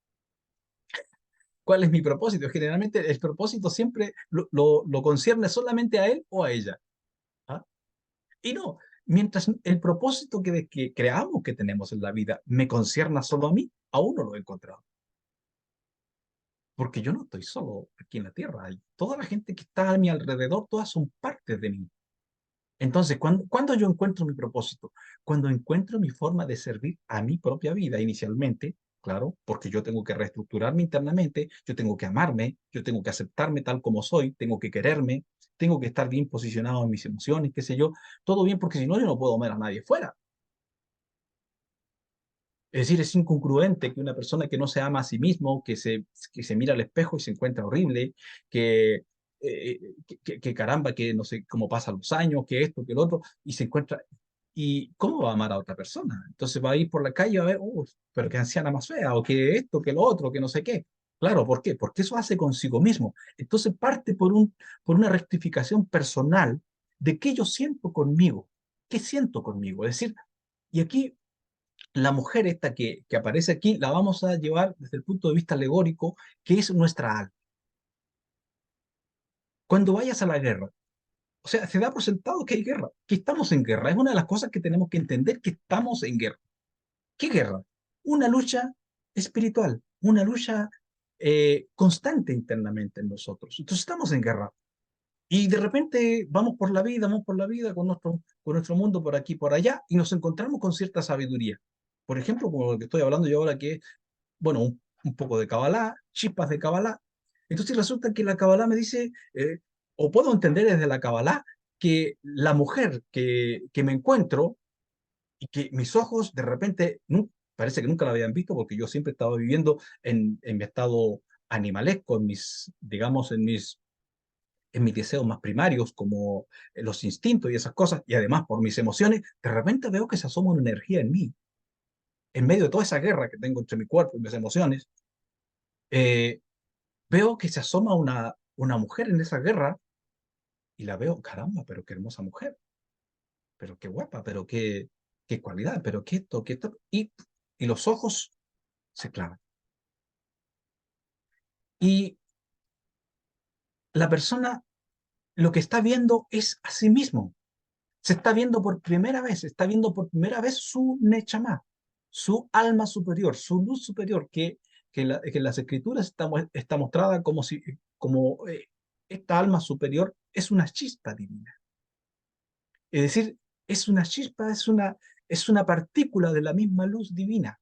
¿Cuál es mi propósito? Generalmente el propósito siempre lo concierne solamente a él o a ella. ¿Ah? Y no, mientras el propósito que creamos que tenemos en la vida me concierna solo a mí, aún no lo he encontrado. Porque yo no estoy solo aquí en la tierra. Toda la gente que está a mi alrededor, todas son partes de mí. Entonces, ¿cuándo yo encuentro mi propósito? Cuando encuentro mi forma de servir a mi propia vida inicialmente, claro, porque yo tengo que reestructurarme internamente, yo tengo que amarme, yo tengo que aceptarme tal como soy, tengo que quererme, tengo que estar bien posicionado en mis emociones, qué sé yo, todo bien, porque si no, yo no puedo amar a nadie fuera. Es decir, es incongruente que una persona que no se ama a sí mismo, que se mira al espejo y se encuentra horrible, que caramba, que no sé cómo pasan los años, que esto, que el otro, y se encuentra, ¿y cómo va a amar a otra persona? Entonces va a ir por la calle a ver, pero qué anciana más fea, o que esto, que lo otro, que no sé qué. Claro, ¿por qué? Porque eso hace consigo mismo. Entonces parte por una rectificación personal de qué yo siento conmigo, qué siento conmigo. Es decir, y aquí la mujer esta que aparece aquí, la vamos a llevar desde el punto de vista alegórico, que es nuestra alma. Cuando vayas a la guerra, o sea, se da por sentado que hay guerra, que estamos en guerra. Es una de las cosas que tenemos que entender, que estamos en guerra. ¿Qué guerra? Una lucha espiritual, una lucha constante internamente en nosotros. Entonces estamos en guerra. Y de repente vamos por la vida con nuestro mundo por aquí, por allá, y nos encontramos con cierta sabiduría. Por ejemplo, como lo que estoy hablando yo ahora, que bueno, un poco de Kabbalah, chispas de Kabbalah. Entonces resulta que la Kabbalah me dice, o puedo entender desde la Kabbalah, que la mujer que me encuentro y que mis ojos de repente, parece que nunca la habían visto porque yo siempre estaba viviendo en mi estado animalesco, digamos, en mis deseos más primarios, como los instintos y esas cosas, y además por mis emociones, de repente veo que se asoma una energía en mí, en medio de toda esa guerra que tengo entre mi cuerpo y mis emociones. eh, Veo que se asoma una mujer en esa guerra y la veo, caramba, pero qué hermosa mujer, pero qué guapa, pero qué cualidad, pero qué esto, y los ojos se clavan. Y la persona lo que está viendo es a sí mismo. Se está viendo por primera vez, está viendo por primera vez su Nechama, su alma superior, su luz superior, que en las escrituras está mostrada como si, como esta alma superior es una chispa divina. Es decir, es una chispa, es una partícula de la misma luz divina.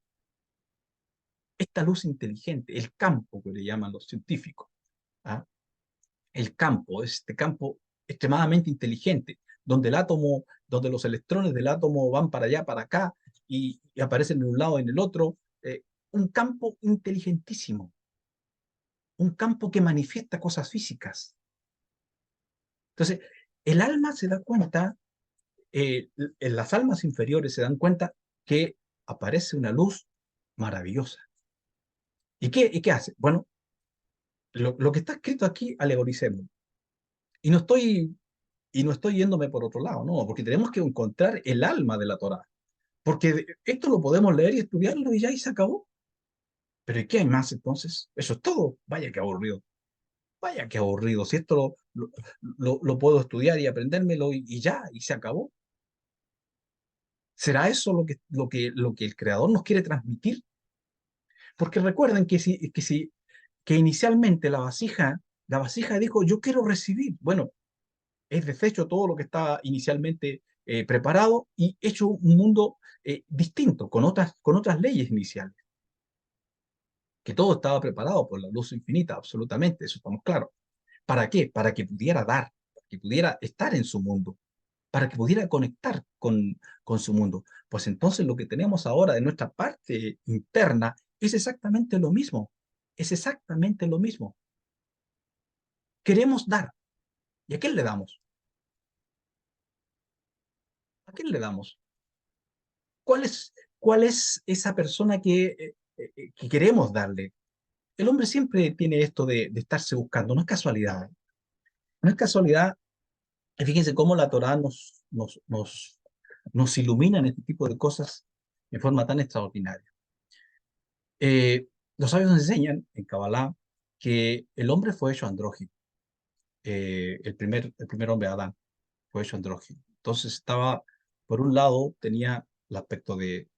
Esta luz inteligente, el campo que le llaman los científicos. ¿Ah? El campo, es este campo extremadamente inteligente, donde donde los electrones del átomo van para allá, para acá, y aparecen en un lado y en el otro. Un campo inteligentísimo, un campo que manifiesta cosas físicas. Entonces, el alma se da cuenta, en las almas inferiores se dan cuenta que aparece una luz maravillosa. ¿Y qué hace? Bueno, lo que está escrito aquí, alegoricemos. Y no estoy Y no estoy yéndome por otro lado, no, porque tenemos que encontrar el alma de la Torá. Porque esto lo podemos leer y estudiarlo y ya y se acabó. Pero ¿y qué hay más entonces? Eso es todo. Vaya que aburrido. Vaya que aburrido. Si esto lo puedo estudiar y aprendérmelo y ya, y se acabó. ¿Será eso lo que el creador nos quiere transmitir? Porque recuerden que inicialmente la vasija dijo, yo quiero recibir. Bueno, es deshecho todo lo que estaba inicialmente preparado y hecho un mundo distinto, con otras leyes iniciales, que todo estaba preparado por la luz infinita, absolutamente, eso estamos claros. ¿Para qué? Para que pudiera dar, para que pudiera estar en su mundo, para que pudiera conectar con su mundo. Pues entonces lo que tenemos ahora de nuestra parte interna es exactamente lo mismo, es exactamente lo mismo. Queremos dar. ¿Y a quién le damos? ¿A quién le damos? ¿Cuál es esa persona que queremos darle? El hombre siempre tiene esto de estarse buscando, no es casualidad, ¿eh? No es casualidad. Y fíjense cómo la Torá nos ilumina en este tipo de cosas de forma tan extraordinaria. Los sabios nos enseñan en Kabbalah que el hombre fue hecho andrógino. El primer hombre, Adán, fue hecho andrógino. Entonces por un lado, tenía el aspecto de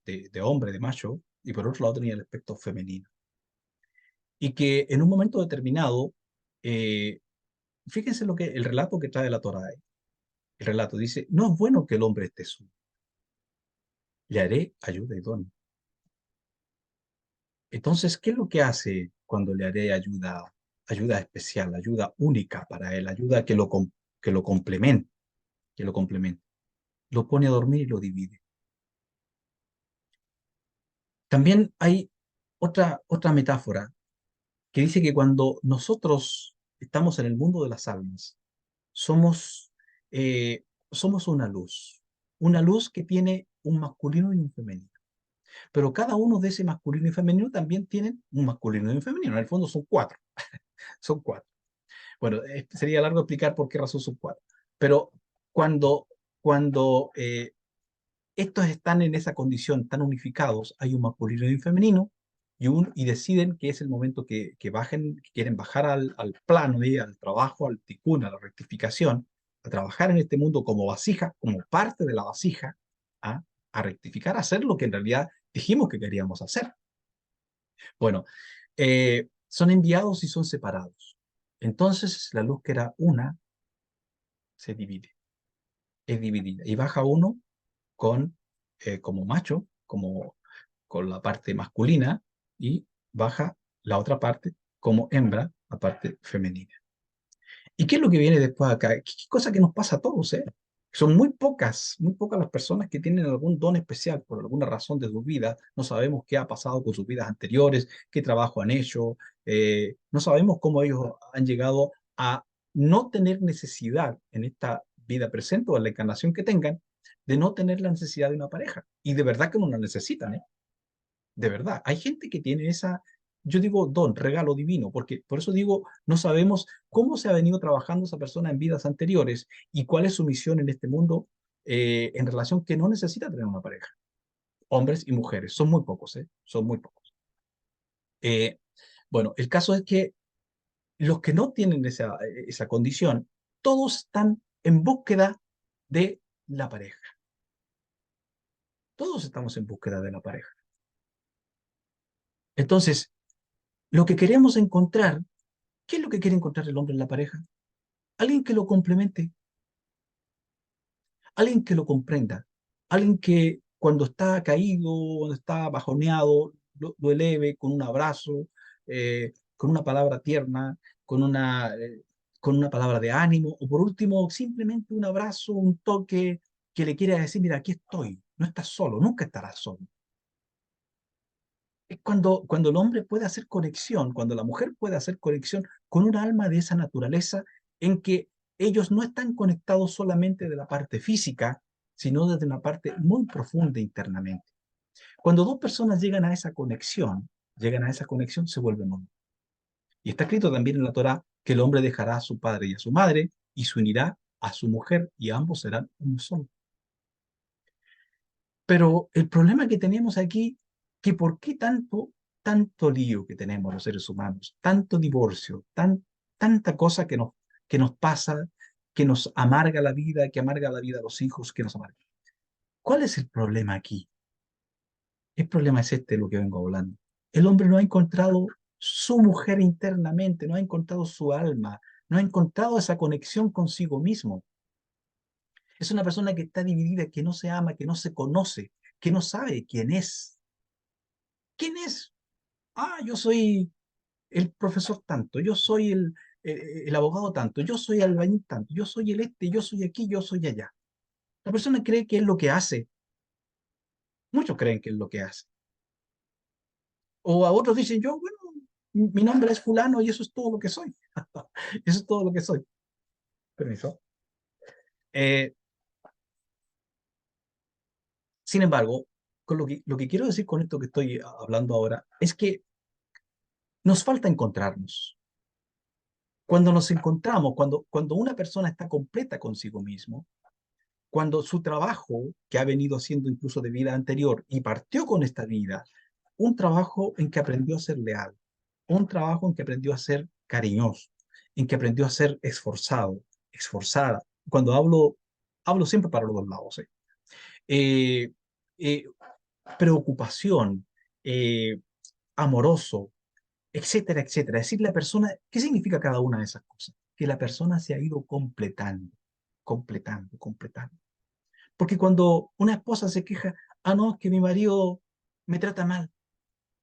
hombre, de macho, y por otro lado tenía el aspecto femenino. Y que en un momento determinado, eh, fíjense el relato que trae la Torá. El relato dice, no es bueno que el hombre esté solo, le haré ayuda idónea. Entonces, ¿qué es lo que hace cuando le haré ayuda especial, ayuda única para él, ayuda que lo complemente, que lo complemente? Lo pone a dormir y lo divide. También hay otra metáfora que dice que cuando nosotros estamos en el mundo de las almas, somos, somos una luz que tiene un masculino y un femenino. Pero cada uno de ese masculino y femenino también tienen un masculino y un femenino. En el fondo son cuatro, son cuatro. Bueno, sería largo explicar por qué razón son cuatro. Pero cuando estos están en esa condición tan unificados, hay un masculino y un femenino, y deciden que es el momento que bajen, que quieren bajar al plano, al trabajo, al tikkun, a la rectificación, a trabajar en este mundo como vasija, como parte de la vasija, a, a rectificar, a hacer lo que en realidad dijimos que queríamos hacer. Bueno, son enviados y son separados. Entonces la luz que era una se divide, es dividida, y baja uno como macho, con la parte masculina, y baja la otra parte como hembra, la parte femenina. ¿Y qué es lo que viene después acá? ¿Qué cosa que nos pasa a todos, eh? Son muy pocas las personas que tienen algún don especial por alguna razón de su vida. No sabemos qué ha pasado con sus vidas anteriores, qué trabajo han hecho. No sabemos cómo ellos han llegado a no tener necesidad en esta vida presente o en la encarnación que tengan, de no tener la necesidad de una pareja. Y de verdad que no la necesitan, ¿eh? De verdad. Hay gente que tiene yo digo, don, regalo divino, porque por eso digo, no sabemos cómo se ha venido trabajando esa persona en vidas anteriores y cuál es su misión en este mundo en relación que no necesita tener una pareja. Hombres y mujeres, son muy pocos, ¿eh? Son muy pocos. Eh, bueno, el caso es que los que no tienen esa condición, todos están en búsqueda de la pareja. Todos estamos en búsqueda de la pareja. Entonces, lo que queremos encontrar, ¿qué es lo que quiere encontrar el hombre en la pareja? Alguien que lo complemente, alguien que lo comprenda, alguien que cuando está caído, cuando está bajoneado, lo eleve con un abrazo, con una palabra tierna, con una palabra de ánimo, o por último, simplemente un abrazo, un toque que le quiera decir, mira, aquí estoy, no estás solo, nunca estarás solo. Es cuando el hombre puede hacer conexión, cuando la mujer puede hacer conexión con un alma de esa naturaleza, en que ellos no están conectados solamente de la parte física, sino desde una parte muy profunda internamente. Cuando dos personas llegan a esa conexión, se vuelven uno. Y está escrito también en la Torá que el hombre dejará a su padre y a su madre y se unirá a su mujer y ambos serán uno solo. Pero el problema que tenemos aquí, que por qué tanto lío que tenemos los seres humanos, tanto divorcio, tanta cosa que nos pasa, que nos amarga la vida, que amarga la vida a los hijos, que nos amarga. ¿Cuál es el problema aquí? El problema es este, lo que vengo hablando. El hombre no ha encontrado su mujer internamente, no ha encontrado su alma, no ha encontrado esa conexión consigo mismo. Es una persona que está dividida, que no se ama, que no se conoce, que no sabe quién es. ¿Quién es? Ah, yo soy el profesor tanto, yo soy el abogado tanto, yo soy el albañil tanto, yo soy el este, yo soy aquí, yo soy allá. La persona cree que es lo que hace. Muchos creen que es lo que hace. O a otros dicen, yo, bueno, mi nombre es fulano y eso es todo lo que soy. Eso es todo lo que soy. Permiso. Eh, Sin embargo, con lo que quiero decir con esto que estoy hablando ahora es que nos falta encontrarnos. Cuando nos encontramos, cuando una persona está completa consigo mismo, cuando su trabajo, que ha venido haciendo incluso de vida anterior y partió con esta vida, un trabajo en que aprendió a ser leal, un trabajo en que aprendió a ser cariñoso, en que aprendió a ser esforzado, esforzada. Cuando hablo siempre para los dos lados. Eh, eh, Preocupación, eh, amoroso, etcétera, etcétera. Es decir, la persona, ¿qué significa cada una de esas cosas? Que la persona se ha ido completando, completando, completando. Porque cuando una esposa se queja, ah, no, es que mi marido me trata mal,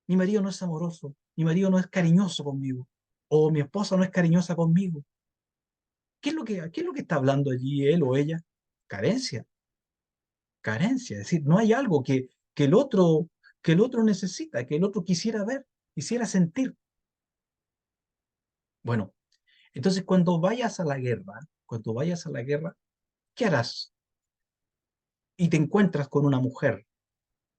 mi marido no es amoroso, mi marido no es cariñoso conmigo, o mi esposa no es cariñosa conmigo. Qué es lo que está hablando allí él o ella? Carencia, carencia. Es decir, no hay algo que el otro necesita, que el otro quisiera ver, quisiera sentir. Bueno, entonces cuando vayas a la guerra, ¿qué harás? Y te encuentras con una mujer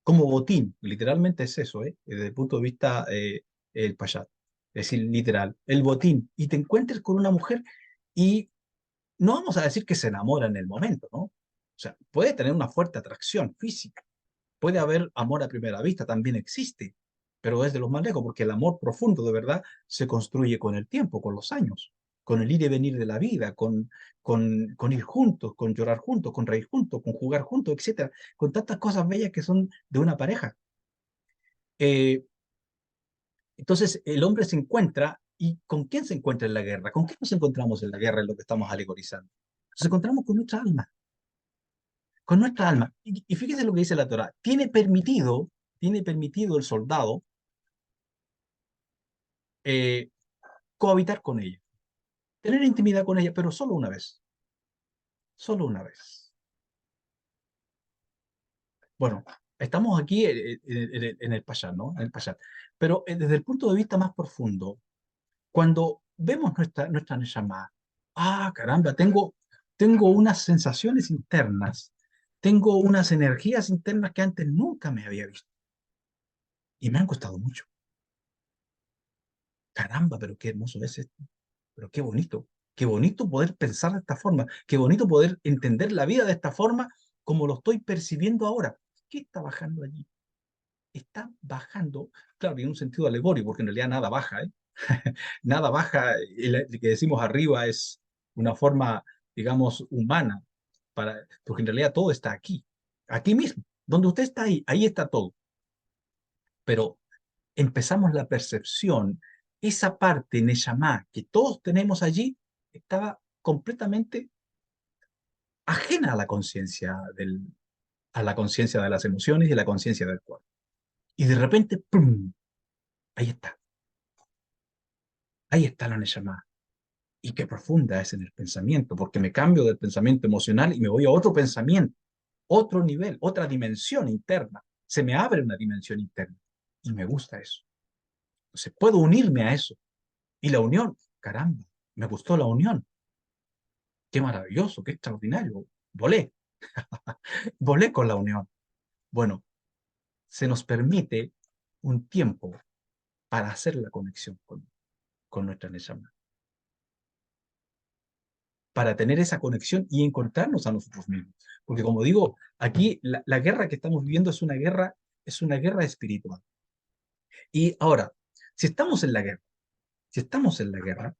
como botín, literalmente es eso, desde el punto de vista el payat, es decir, literal, el botín, y te encuentres con una mujer y no vamos a decir que se enamora en el momento, ¿no? O sea, puede tener una fuerte atracción física, puede haber amor a primera vista, también existe, pero es de los más lejos, porque el amor profundo de verdad se construye con el tiempo, con los años, con el ir y venir de la vida, con ir juntos, con llorar juntos, con reír juntos, con jugar juntos, etcétera, con tantas cosas bellas que son de una pareja. Eh, entonces, el hombre se encuentra, ¿y con quién se encuentra en la guerra? ¿Con qué nos encontramos en la guerra en lo que estamos alegorizando? Nos encontramos con nuestra alma. Y fíjese lo que dice la Torá. Tiene permitido el soldado eh, cohabitar con ella, tener intimidad con ella, pero solo una vez. Bueno, estamos aquí en el Payat, ¿no? En el Payat. Pero desde el punto de vista más profundo, cuando vemos nuestra Neshama, ah, caramba, tengo unas sensaciones internas, tengo unas energías internas que antes nunca me había visto y me han costado mucho. Caramba, pero qué hermoso es esto, pero qué bonito poder pensar de esta forma, qué bonito poder entender la vida de esta forma como lo estoy percibiendo ahora. ¿Qué está bajando allí? Está bajando, claro, en un sentido alegórico, porque en realidad nada baja, ¿eh? Nada baja, el que decimos arriba es una forma, digamos, humana, porque en realidad todo está aquí, aquí mismo, donde usted está ahí está todo. Pero empezamos la percepción, esa parte Neyamá que todos tenemos allí, estaba completamente ajena a la conciencia a la conciencia de las emociones y a la conciencia del cuerpo. Y de repente, ¡pum! Ahí ahí está la Neyamá. Y qué profunda es en el pensamiento, porque me cambio del pensamiento emocional y me voy a otro pensamiento, otro nivel, otra dimensión interna. Se me abre una dimensión interna y me gusta eso. Entonces puedo unirme a eso. Y la unión, caramba, me gustó la unión. Qué maravilloso, qué extraordinario. Volé, volé con la unión. Bueno, se nos permite un tiempo para hacer la conexión con nuestra Neshama. para tener esa conexión y encontrarnos a nosotros mismos. Porque como digo, aquí la guerra que estamos viviendo es una guerra espiritual. Y ahora, si estamos en la guerra, si estamos en la guerra,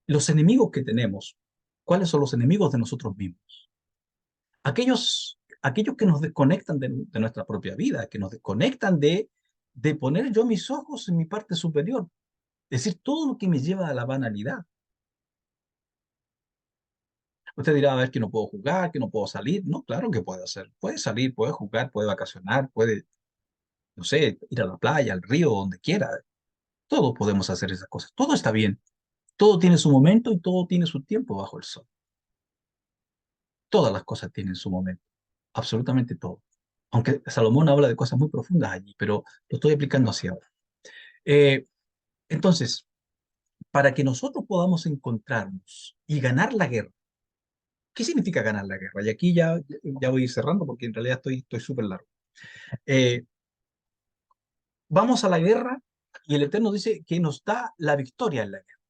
los enemigos que tenemos, ¿cuáles son los enemigos de nosotros mismos? Aquellos que nos desconectan de nuestra propia vida, que nos desconectan de poner yo mis ojos en mi parte superior, es decir, todo lo que me lleva a la banalidad. Usted dirá, a ver, que no puedo jugar, que no puedo salir. No, claro que puede hacer. Puede salir, puede jugar, puede vacacionar, puede, no sé, ir a la playa, al río, donde quiera. Todos podemos hacer esas cosas. Todo está bien. Todo tiene su momento y todo tiene su tiempo bajo el sol. Todas las cosas tienen su momento. Absolutamente todo. Aunque Salomón habla de cosas muy profundas allí, pero lo estoy explicando así ahora. Eh, entonces, para que nosotros podamos encontrarnos y ganar la guerra, ¿qué significa ganar la guerra? Y aquí ya voy a ir cerrando porque en realidad estoy súper largo. Eh, Vamos a la guerra y el Eterno dice que nos da la victoria en la guerra.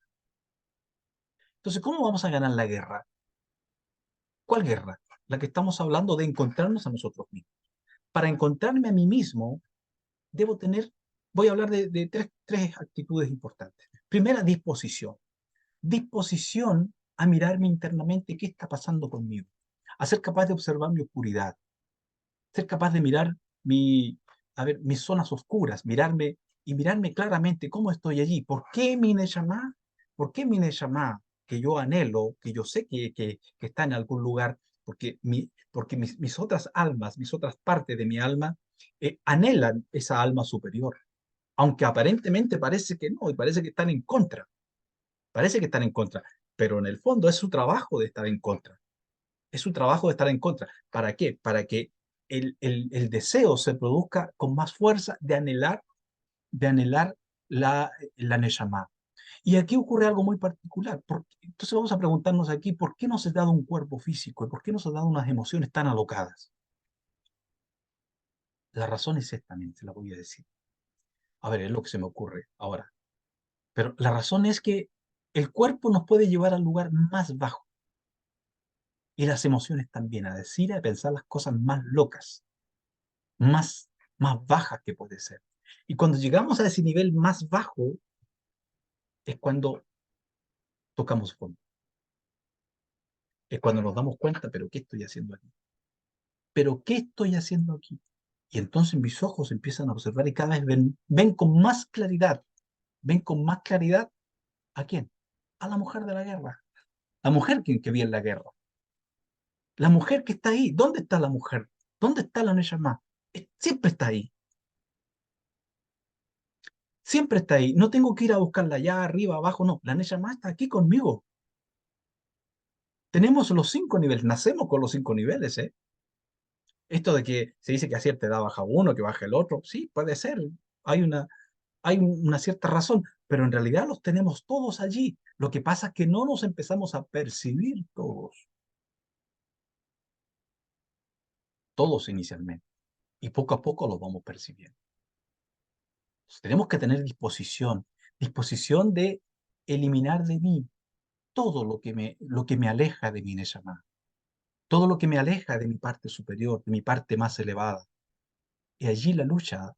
Entonces, ¿cómo vamos a ganar la guerra? ¿Cuál guerra? La que estamos hablando de encontrarnos a nosotros mismos. Para encontrarme a mí mismo, debo tener, voy a hablar de tres actitudes importantes. Primera, disposición. Disposición a mirarme internamente qué está pasando conmigo. A ser capaz de observar mi oscuridad. Ser capaz de mirar mis zonas oscuras, mirarme claramente cómo estoy allí. ¿Por qué mi Neshama? ¿Por qué mi Neshama que yo anhelo, que yo sé que está en algún lugar? Porque mis otras almas, mis otras partes de mi alma, anhelan esa alma superior. Aunque aparentemente parece que no, y parece que están en contra. Parece que están en contra. Pero en el fondo es su trabajo de estar en contra. Es su trabajo de estar en contra. ¿Para qué? Para que el deseo se produzca con más fuerza de anhelar la Neshama. Y aquí ocurre algo muy particular. Entonces vamos a preguntarnos aquí, ¿por qué nos ha dado un cuerpo físico? ¿Y por qué nos ha dado unas emociones tan alocadas? La razón es esta, se la voy a decir. A ver, es lo que se me ocurre ahora. Pero la razón es que el cuerpo nos puede llevar al lugar más bajo y las emociones también, a decir, a pensar las cosas más locas, más, más bajas que puede ser. Y cuando llegamos a ese nivel más bajo es cuando tocamos fondo, es cuando nos damos cuenta, pero ¿qué estoy haciendo aquí? ¿Pero qué estoy haciendo aquí? Y entonces mis ojos empiezan a observar y cada vez ven con más claridad, ven con más claridad ¿a quién? A la mujer de la guerra, la mujer que vi en la guerra, la mujer que está ahí. ¿Dónde está la mujer? ¿Dónde está la Neshama? Siempre está ahí. Siempre está ahí. No tengo que ir a buscarla allá, arriba, abajo, no. La Neshama está aquí conmigo. Tenemos los 5 niveles, nacemos con los 5 niveles, ¿eh? Esto de que se dice que a cierta edad baja uno, que baja el otro, sí, puede ser. Hay una cierta razón, pero en realidad los tenemos todos allí. Lo que pasa es que no nos empezamos a percibir todos inicialmente, y poco a poco los vamos percibiendo. Entonces, tenemos que tener disposición de eliminar de mí todo lo que me aleja de mi Neshama, todo lo que me aleja de mi parte superior, de mi parte más elevada. Y allí la lucha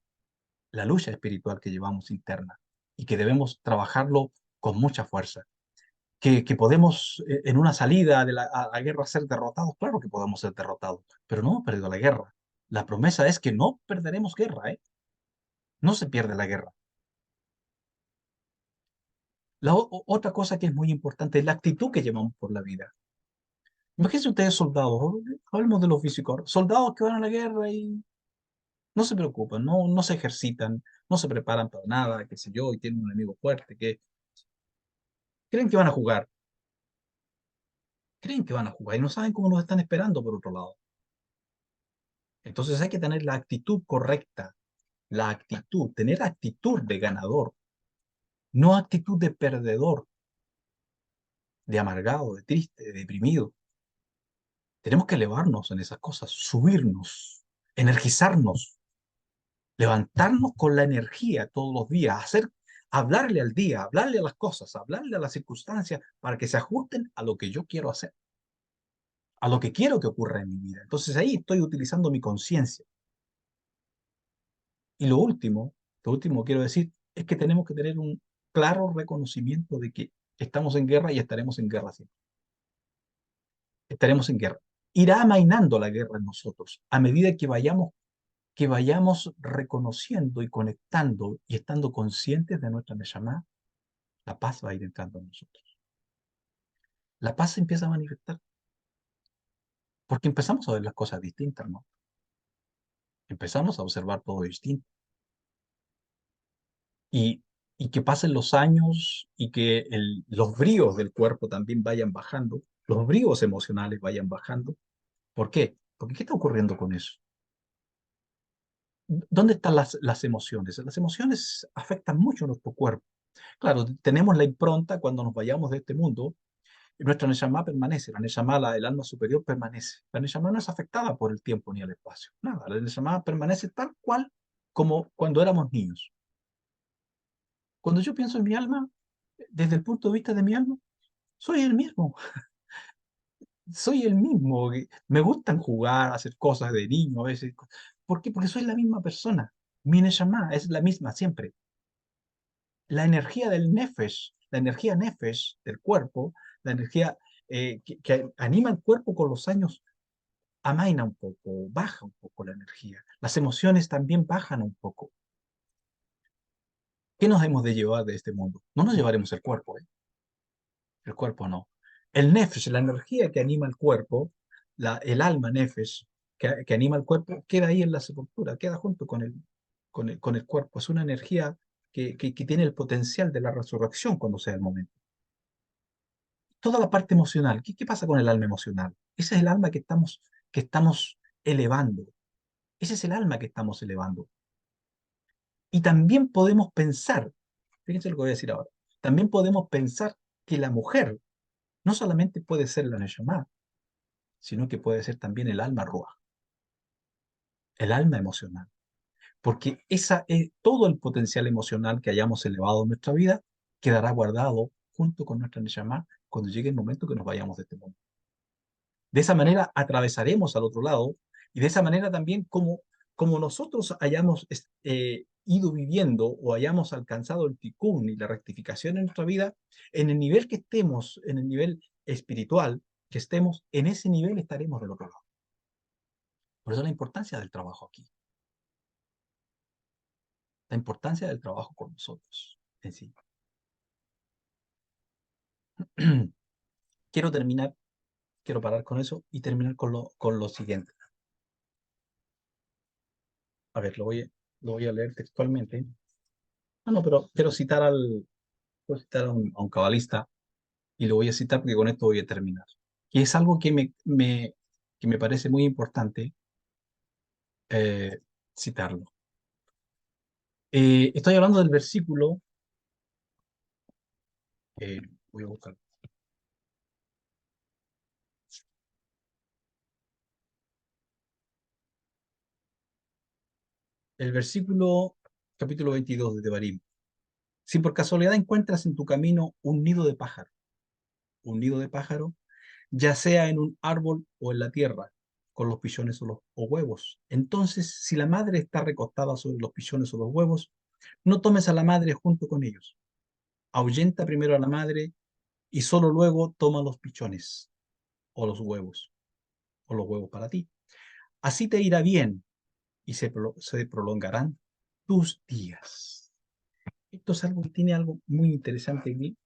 espiritual que llevamos interna y que debemos trabajarlo con mucha fuerza. Que podemos en una salida de a la guerra ser derrotados, claro que podemos ser derrotados, pero no hemos perdido la guerra. La promesa es que no perderemos guerra, ¿eh? No se pierde la guerra. Otra cosa que es muy importante es la actitud que llevamos por la vida. Imagínense ustedes soldados, hablemos de los físicos, ahora, soldados que van a la guerra y no se preocupan, no se ejercitan, no se preparan para nada, qué sé yo, y tienen un enemigo fuerte, que creen que van a jugar, creen que van a jugar y no saben cómo nos están esperando por otro lado. Entonces hay que tener la actitud correcta, la actitud, tener actitud de ganador, no actitud de perdedor, de amargado, de triste, de deprimido. Tenemos que elevarnos en esas cosas, subirnos, energizarnos, levantarnos con la energía todos los días, hablarle al día, hablarle a las cosas, hablarle a las circunstancias para que se ajusten a lo que yo quiero hacer, a lo que quiero que ocurra en mi vida. Entonces ahí estoy utilizando mi conciencia. Y lo último quiero decir, es que tenemos que tener un claro reconocimiento de que estamos en guerra y estaremos en guerra siempre. Estaremos en guerra. Irá amainando la guerra en nosotros a medida que vayamos reconociendo y conectando y estando conscientes de nuestra Neshama, la paz va a ir entrando en nosotros. La paz se empieza a manifestar porque empezamos a ver las cosas distintas, ¿no? Empezamos a observar todo distinto. Y, y que pasen los años y que los bríos del cuerpo también vayan bajando, los bríos emocionales vayan bajando. ¿Por qué? Porque ¿qué está ocurriendo con eso? ¿Dónde están las emociones? Las emociones afectan mucho a nuestro cuerpo. Claro, tenemos la impronta cuando nos vayamos de este mundo, y nuestra Neshama permanece, la Neshama, el alma superior permanece. La Neshama no es afectada por el tiempo ni el espacio, nada, la Neshama permanece tal cual como cuando éramos niños. Cuando yo pienso en mi alma, desde el punto de vista de mi alma, soy el mismo, soy el mismo. Me gustan jugar, hacer cosas de niño a veces. ¿Por qué? Porque soy la misma persona. Mi Neshama es la misma siempre. La energía del Nefesh, la energía Nefesh del cuerpo, la energía que anima el cuerpo con los años, amaina un poco, baja un poco la energía. Las emociones también bajan un poco. ¿Qué nos hemos de llevar de este mundo? No nos llevaremos el cuerpo, ¿eh? El cuerpo no. El nefesh, la energía que anima el cuerpo, el alma nefesh, que anima el cuerpo, queda ahí en la sepultura, queda junto con el cuerpo. Es una energía que tiene el potencial de la resurrección cuando sea el momento. Toda la parte emocional, ¿qué pasa con el alma emocional? Ese es el alma que estamos elevando. Ese es el alma que estamos elevando. Y también podemos pensar, fíjense lo que voy a decir ahora, también podemos pensar que la mujer no solamente puede ser la Neshama, sino que puede ser también el alma Ruach, el alma emocional. Porque todo el potencial emocional que hayamos elevado en nuestra vida quedará guardado junto con nuestra Neshama cuando llegue el momento que nos vayamos de este mundo. De esa manera atravesaremos al otro lado y de esa manera también como nosotros hayamos ido viviendo o hayamos alcanzado el tikkun y la rectificación en nuestra vida, en el nivel que estemos, en el nivel espiritual que estemos, en ese nivel estaremos del otro lado. Por eso la importancia del trabajo aquí, la importancia del trabajo con nosotros en sí. Quiero terminar, quiero parar con eso y terminar con lo siguiente. A ver, lo voy a leer textualmente. Ah, no, pero quiero citar voy a citar a un cabalista y lo voy a citar porque con esto voy a terminar. Y es algo que me parece muy importante eh, citarlo. Estoy hablando del versículo, eh, voy a buscar, el versículo capítulo 22 de Devarim. Si por casualidad encuentras en tu camino un nido de pájaro, ya sea en un árbol o en la tierra, con los pichones o huevos. Entonces, si la madre está recostada sobre los pichones o los huevos, no tomes a la madre junto con ellos. Ahuyenta primero a la madre y solo luego toma los pichones o los huevos para ti. Así te irá bien y se prolongarán tus días. Esto es algo que tiene algo muy interesante aquí.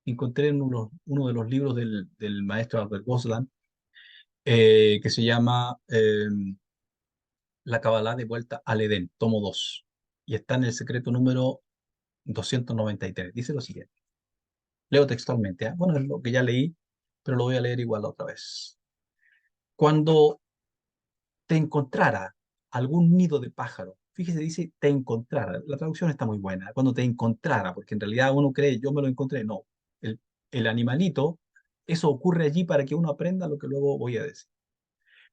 Encontré en uno de los libros del maestro Albert Goslan, que se llama La Kabbalah de vuelta al Edén, tomo 2. Y está en el secreto número 293. Dice lo siguiente. Leo textualmente. Bueno, es lo que ya leí, pero lo voy a leer igual otra vez. Cuando te encontrara algún nido de pájaro, fíjese, dice te encontrara. La traducción está muy buena. Cuando te encontrara, porque en realidad uno cree, yo me lo encontré. No, el, el animalito, eso ocurre allí para que uno aprenda lo que luego voy a decir.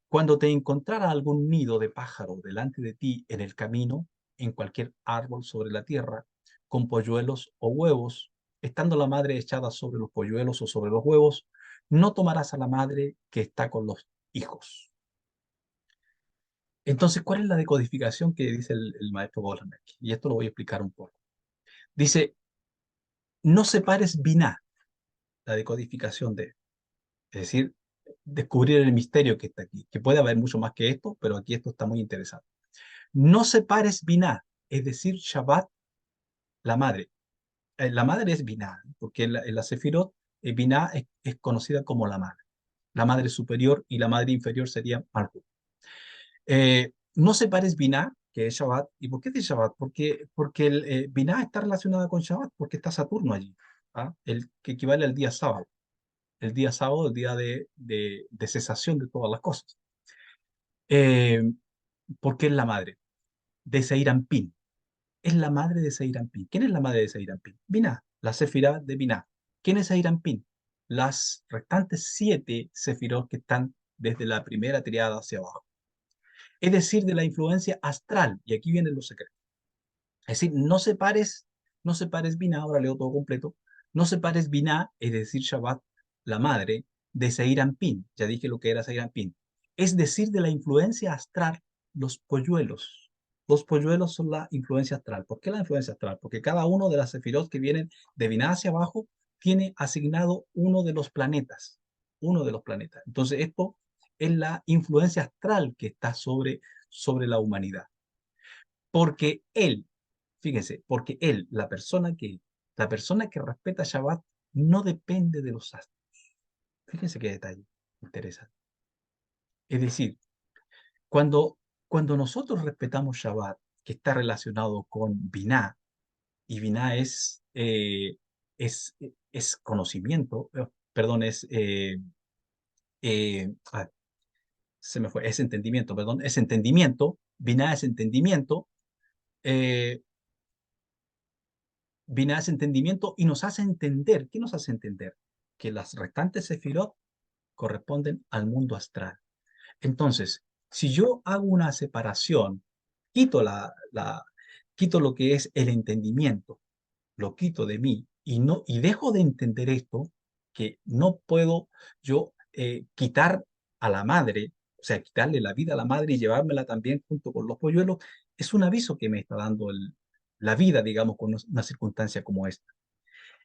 Cuando te encontrara algún nido de pájaro delante de ti en el camino, en cualquier árbol sobre la tierra, con polluelos o huevos, estando la madre echada sobre los polluelos o sobre los huevos, no tomarás a la madre que está con los hijos. Entonces, ¿cuál es la decodificación que dice el maestro Goldberg? Y esto lo voy a explicar un poco. Dice, no separes biná, la decodificación de, es decir, descubrir el misterio que está aquí, que puede haber mucho más que esto, pero aquí esto está muy interesante. No separes biná, es decir, Shabbat, la madre. La madre es biná, porque en la Sefirot, biná es conocida como la madre. La madre superior y la madre inferior sería Malhut. No separes Binah, que es Shabbat. ¿Y por qué de Shabbat? Porque el Binah está relacionada con Shabbat, porque está Saturno allí, ¿ah? El que equivale al día sábado. El día sábado, el día de cesación de todas las cosas. Eh, porque es la madre de Seirampín. Es la madre de Seirampín. ¿Quién es la madre de Seirampín? Binah, la Sefirá de Binah. ¿Quién es Seirampín? Las restantes 7 Sefirot que están desde la primera triada hacia abajo. Es decir, de la influencia astral. Y aquí vienen los secretos. Es decir, no separes Binah, ahora leo todo completo, no separes Binah, es decir, Shabbat, la madre, de Seir Anpin. Ya dije lo que era Seir Anpin. Es decir, de la influencia astral, los polluelos. Los polluelos son la influencia astral. ¿Por qué la influencia astral? Porque cada uno de las sefirot que vienen de Binah hacia abajo tiene asignado uno de los planetas. Uno de los planetas. Entonces, esto es la influencia astral que está sobre la humanidad. Porque él, fíjense, porque él, la persona que respeta Shabbat, no depende de los astros. Fíjense qué detalle interesante. Es decir, cuando, cuando nosotros respetamos Shabbat, que está relacionado con Binah, y Binah es conocimiento, perdón, ah, se me fue, es entendimiento, perdón, es entendimiento, Binah es entendimiento, eh, viene a ese entendimiento y nos hace entender. ¿Qué nos hace entender? Que las restantes sefirot corresponden al mundo astral. Entonces, si yo hago una separación, quito, quito lo que es el entendimiento, lo quito de mí y dejo de entender esto, que no puedo yo quitar a la madre, o sea, quitarle la vida a la madre y llevármela también junto con los polluelos, es un aviso que me está dando la vida, digamos, con una circunstancia como esta.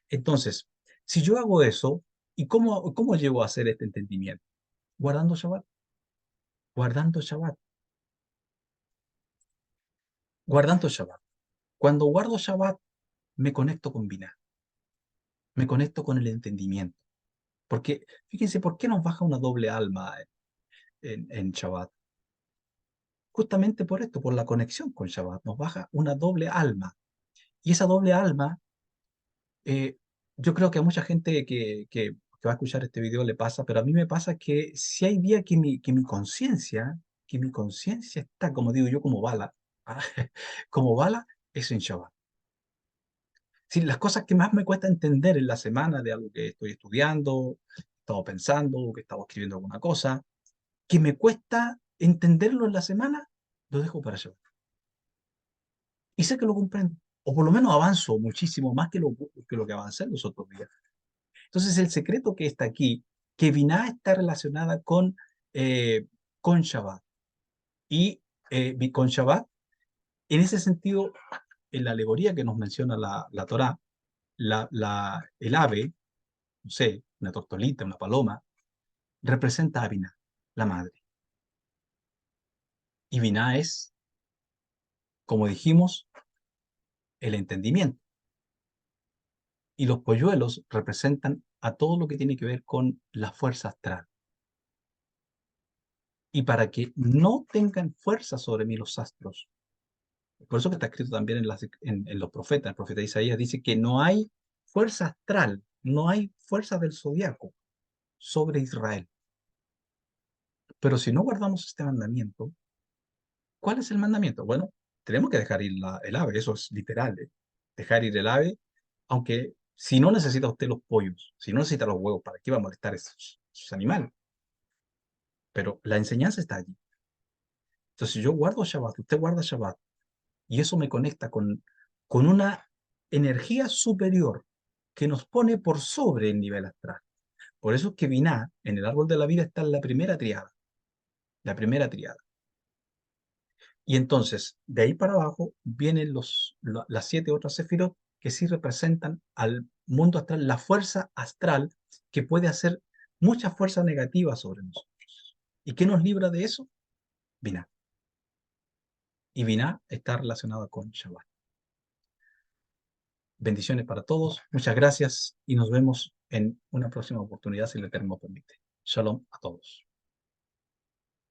Entonces, si yo hago eso, ¿y cómo llego a hacer este entendimiento? Guardando Shabbat, guardando Shabbat, guardando Shabbat. Cuando guardo Shabbat, me conecto con Binah, me conecto con el entendimiento. Porque, fíjense, ¿por qué nos baja una doble alma en Shabbat? Justamente por esto, por la conexión con Shabbat, nos baja una doble alma. Y esa doble alma, eh, yo creo que a mucha gente que va a escuchar este video le pasa, pero a mí me pasa que si hay día que mi conciencia está, como digo yo, como bala, como bala, es en Shabbat. Si las cosas que más me cuesta entender en la semana de algo que estoy estudiando, he estado pensando, que he estado escribiendo alguna cosa, que me cuesta entenderlo en la semana, lo dejo para allá. Y sé que lo comprendo. O por lo menos avanzo muchísimo más que lo que avancé en los otros días. Entonces, el secreto que está aquí, que Binah está relacionada eh, con Shabbat. Y con Shabbat, en ese sentido, en la alegoría que nos menciona la Torá, el ave, no sé, una tortolita, una paloma, representa a Binah, la madre. Y Binah es, como dijimos, el entendimiento. Y los polluelos representan a todo lo que tiene que ver con la fuerza astral. Y para que no tengan fuerza sobre mí los astros, por eso que está escrito también en los profetas, el profeta Isaías dice que no hay fuerza astral, no hay fuerza del zodiaco sobre Israel. Pero si no guardamos este mandamiento, ¿cuál es el mandamiento? Bueno, tenemos que dejar ir el ave, eso es literal, ¿eh? Dejar ir el ave, aunque si no necesita usted los pollos, si no necesita los huevos, ¿para qué va a molestar esos animales? Pero la enseñanza está allí. Entonces, si yo guardo Shabbat, usted guarda Shabbat, y eso me conecta con una, energía superior que nos pone por sobre el nivel astral. Por eso es que Binah, en el árbol de la vida, está en la primera triada. Y entonces, de ahí para abajo, vienen las 7 otras sefirot que sí representan al mundo astral, la fuerza astral que puede hacer mucha fuerza negativa sobre nosotros. ¿Y qué nos libra de eso? Binah. Y Binah está relacionada con Shabbat. Bendiciones para todos, muchas gracias y nos vemos en una próxima oportunidad si el Eterno permite. Shalom a todos.